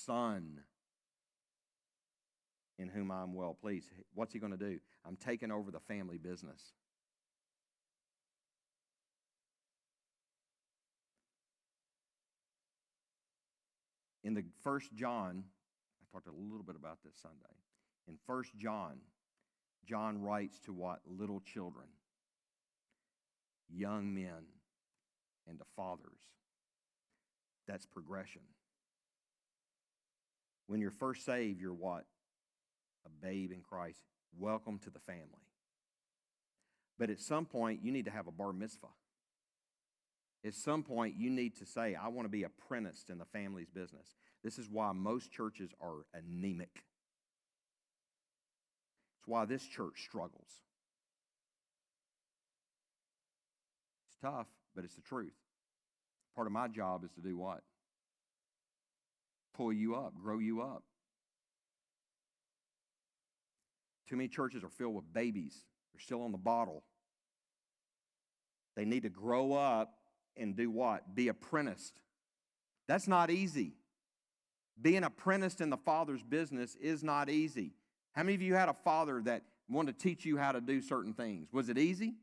[SPEAKER 1] Son, in whom I'm well pleased. What's he going to do? I'm taking over the family business. In the 1 John, I talked a little bit about this Sunday. In 1 John, John writes to what? Little children, young men, and to fathers. That's progression. When you're first saved, you're what? A babe in Christ. Welcome to the family. But at some point, you need to have a bar mitzvah. At some point, you need to say, I want to be apprenticed in the family's business. This is why most churches are anemic. It's why this church struggles. It's tough, but it's the truth. Part of my job is to do what? Pull you up, grow you up. Too many churches are filled with babies. They're still on the bottle. They need to grow up and do what? Be apprenticed. That's not easy. Being apprenticed in the Father's business is not easy. How many of you had a father that wanted to teach you how to do certain things? Was it easy?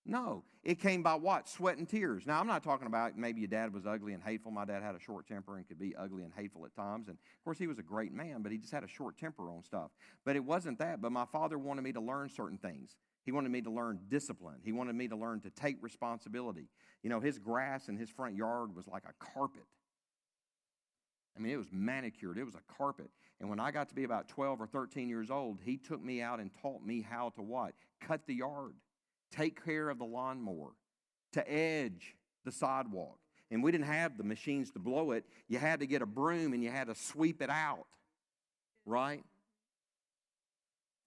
[SPEAKER 1] No. It came by what? Sweat and tears. Now, I'm not talking about maybe your dad was ugly and hateful. My dad had a short temper and could be ugly and hateful at times. And, of course, he was a great man, but he just had a short temper on stuff. But it wasn't that. But my father wanted me to learn certain things. He wanted me to learn discipline. He wanted me to learn to take responsibility. You know, his grass in his front yard was like a carpet. I mean, it was manicured. It was a carpet. And when I got to be about 12 or 13 years old, he took me out and taught me how to what? Cut the yard. Take care of the lawnmower, to edge the sidewalk. And we didn't have the machines to blow it. You had to get a broom and you had to sweep it out, right?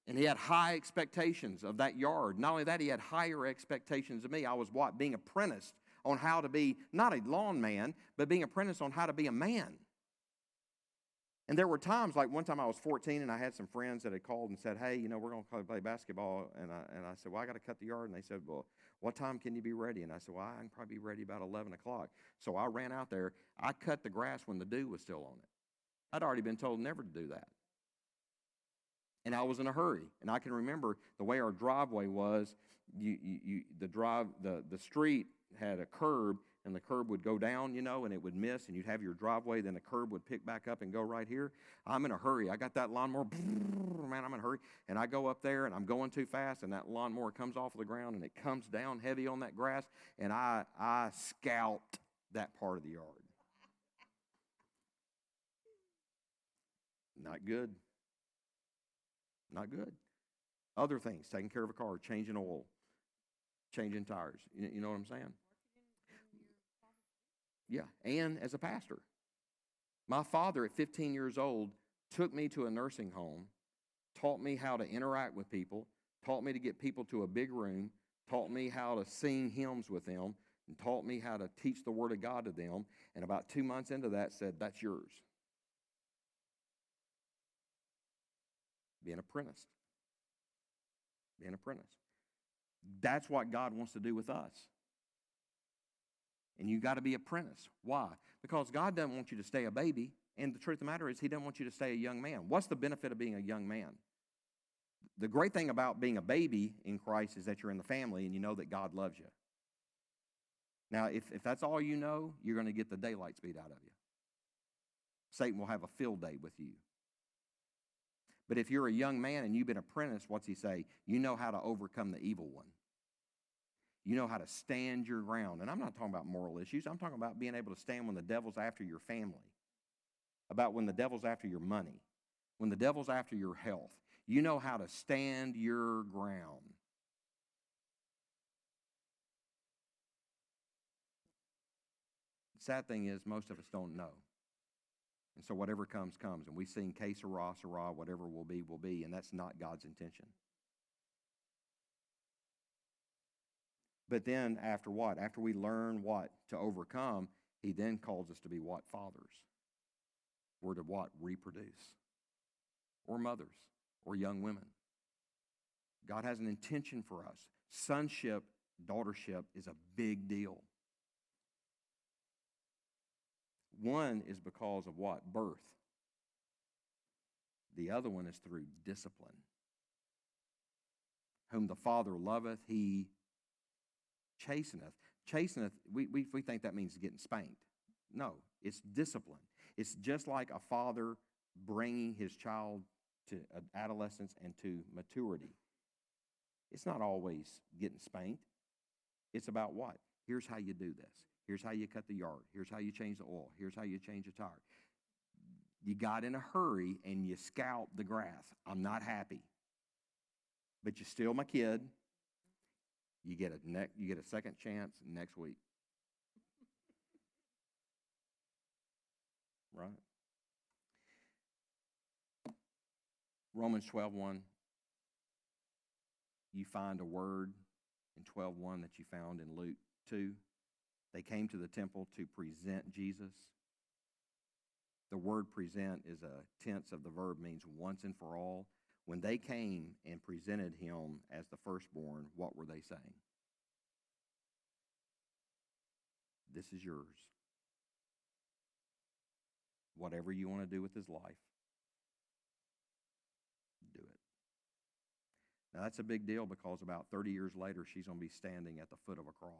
[SPEAKER 1] And he had high expectations of that yard. Not only that, he had higher expectations of me. I was what? Being apprenticed on how to be, not a lawn man, but being apprenticed on how to be a man. And there were times, like one time I was 14 and I had some friends that had called and said, hey, you know, we're going to play basketball. And I said, well, I got to cut the yard. And they said, well, what time can you be ready? And I said, well, I can probably be ready about 11 o'clock. So I ran out there. I cut the grass when the dew was still on it. I'd already been told never to do that. And I was in a hurry. And I can remember the way our driveway was, the street had a curb, and the curb would go down, and it would miss, and you'd have your driveway, then the curb would pick back up and go right here. I'm in a hurry. I got that lawnmower, man, I'm in a hurry. And I go up there, and I'm going too fast, and that lawnmower comes off of the ground, and it comes down heavy on that grass, and I scalped that part of the yard. Not good. Not good. Other things, taking care of a car, changing oil, changing tires. You know what I'm saying? Yeah, and as a pastor. My father at 15 years old took me to a nursing home, taught me how to interact with people, taught me to get people to a big room, taught me how to sing hymns with them, and taught me how to teach the Word of God to them. And about 2 months into that said, that's yours. Be an apprentice. Be an apprentice. That's what God wants to do with us. And you got to be apprentice. Why? Because God doesn't want you to stay a baby. And the truth of the matter is, He doesn't want you to stay a young man. What's the benefit of being a young man? The great thing about being a baby in Christ is that you're in the family and you know that God loves you. Now, if that's all you know, you're going to get the daylights beat out of you. Satan will have a field day with you. But if you're a young man and you've been apprenticed, what's he say? You know how to overcome the evil one. You know how to stand your ground. And I'm not talking about moral issues. I'm talking about being able to stand when the devil's after your family, about when the devil's after your money, when the devil's after your health. You know how to stand your ground. The sad thing is, most of us don't know. And so whatever comes, comes. And we sing, que sera, sera, whatever will be. And that's not God's intention. But then after what? After we learn what? To overcome, He then calls us to be what? Fathers. We're to what? Reproduce. Or mothers. Or young women. God has an intention for us. Sonship, daughtership is a big deal. One is because of what? Birth. The other one is through discipline. Whom the Father loveth, He chasteneth. Chasteneth, we think that means getting spanked. No, it's discipline. It's just like a father bringing his child to adolescence and to maturity. It's not always getting spanked. It's about what? Here's how you do this. Here's how you cut the yard. Here's how you change the oil. Here's how you change the tire. You got in a hurry and you scalped the grass. I'm not happy. But you're still my kid. You get a second chance next week. Right? Romans 12:1. You find a word in 12:1 that you found in Luke 2. They came to the temple to present Jesus. The word present is a tense of the verb, means once and for all. When they came and presented Him as the firstborn, what were they saying? This is yours. Whatever you want to do with His life, do it. Now that's a big deal because about 30 years later, she's going to be standing at the foot of a cross.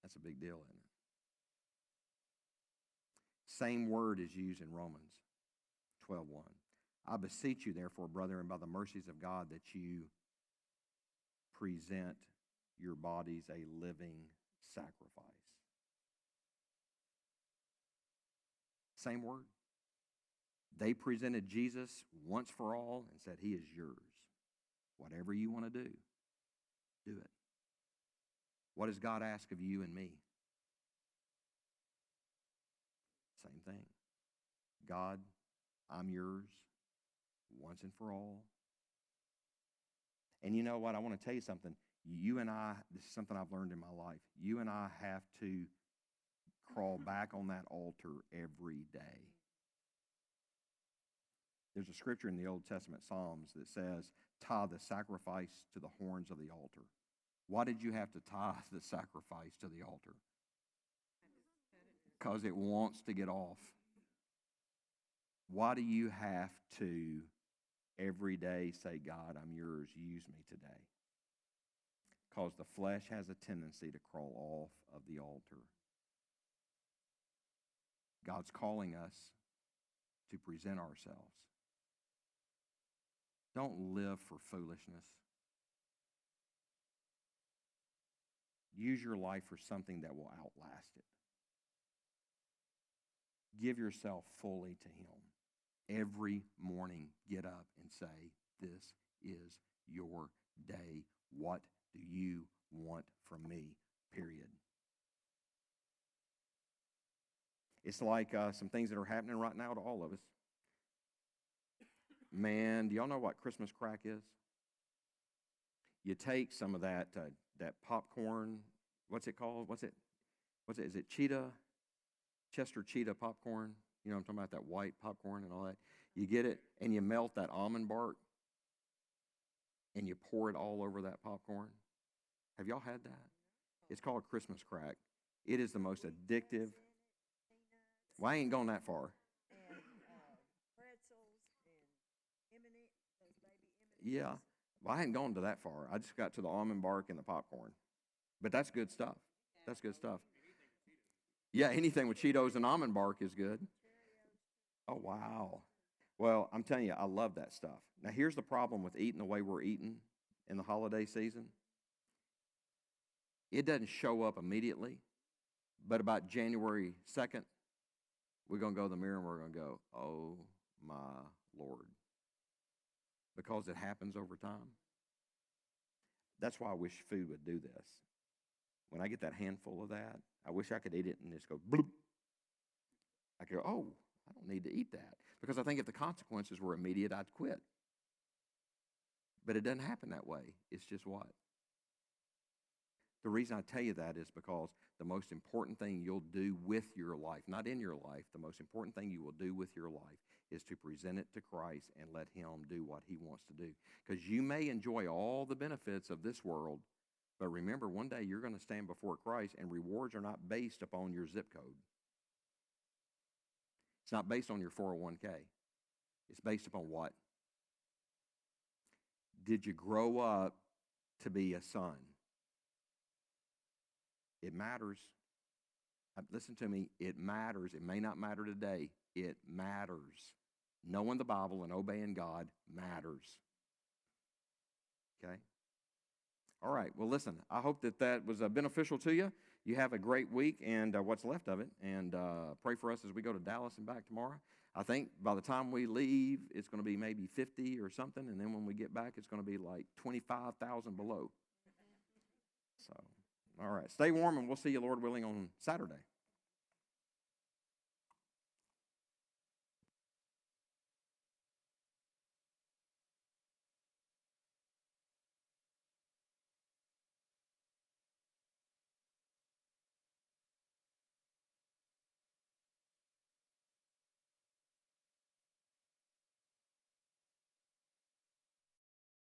[SPEAKER 1] That's a big deal, isn't it? Same word is used in Romans 12:1. I beseech you, therefore, brethren, by the mercies of God, that you present your bodies a living sacrifice. Same word. They presented Jesus once for all and said, He is yours. Whatever you want to do, do it. What does God ask of you and me? Same thing. God, I'm yours once and for all. And you know what? I want to tell you something. You and I, this is something I've learned in my life. You and I have to crawl back on that altar every day. There's a scripture in the Old Testament Psalms that says, tie the sacrifice to the horns of the altar. Why did you have to tie the sacrifice to the altar? Because it wants to get off. Why do you have to Every day say, God, I'm yours. Use me today. Because the flesh has a tendency to crawl off of the altar. God's calling us to present ourselves. Don't live for foolishness. Use your life for something that will outlast it. Give yourself fully to Him. Every morning, get up and say, this is your day. What do you want from me? Period. It's like some things that are happening right now to all of us. Man, do y'all know what Christmas crack is? You take some of that popcorn. What's it called? What's it? Is it Chester Cheetah popcorn? You know, I'm talking about that white popcorn and all that. You get it and you melt that almond bark and you pour it all over that popcorn. Have y'all had that? It's called Christmas crack. It is the most addictive. Well, I ain't gone that far.
[SPEAKER 3] And pretzels and M&M, those baby M&Ms.
[SPEAKER 1] Yeah. Well, I hadn't gone to that far. I just got to the almond bark and the popcorn. But that's good stuff. That's good stuff. Yeah, anything with Cheetos and almond bark is good. Oh, wow. Well, I'm telling you, I love that stuff. Now, here's the problem with eating the way we're eating in the holiday season. It doesn't show up immediately, but about January 2nd, we're going to go to the mirror and we're going to go, oh, my Lord. Because it happens over time. That's why I wish food would do this. When I get that handful of that, I wish I could eat it and just go bloop. I could go, oh, I don't need to eat that. Because I think if the consequences were immediate, I'd quit. But it doesn't happen that way. It's just what? The reason I tell you that is because the most important thing you'll do with your life, not in your life, the most important thing you will do with your life is to present it to Christ and let Him do what He wants to do. Because you may enjoy all the benefits of this world, but remember, one day you're going to stand before Christ, and rewards are not based upon your zip code. It's not based on your 401k. It's based upon what? Did you grow up to be a son? It matters. Listen to me. It matters. It may not matter today. It matters. Knowing the Bible and obeying God matters. Okay? All right. Well, listen, I hope that was beneficial to you. You have a great week and what's left of it. And pray for us as we go to Dallas and back tomorrow. I think by the time we leave, it's going to be maybe 50 or something. And then when we get back, it's going to be like 25,000 below. So, all right. Stay warm, and we'll see you, Lord willing, on Saturday.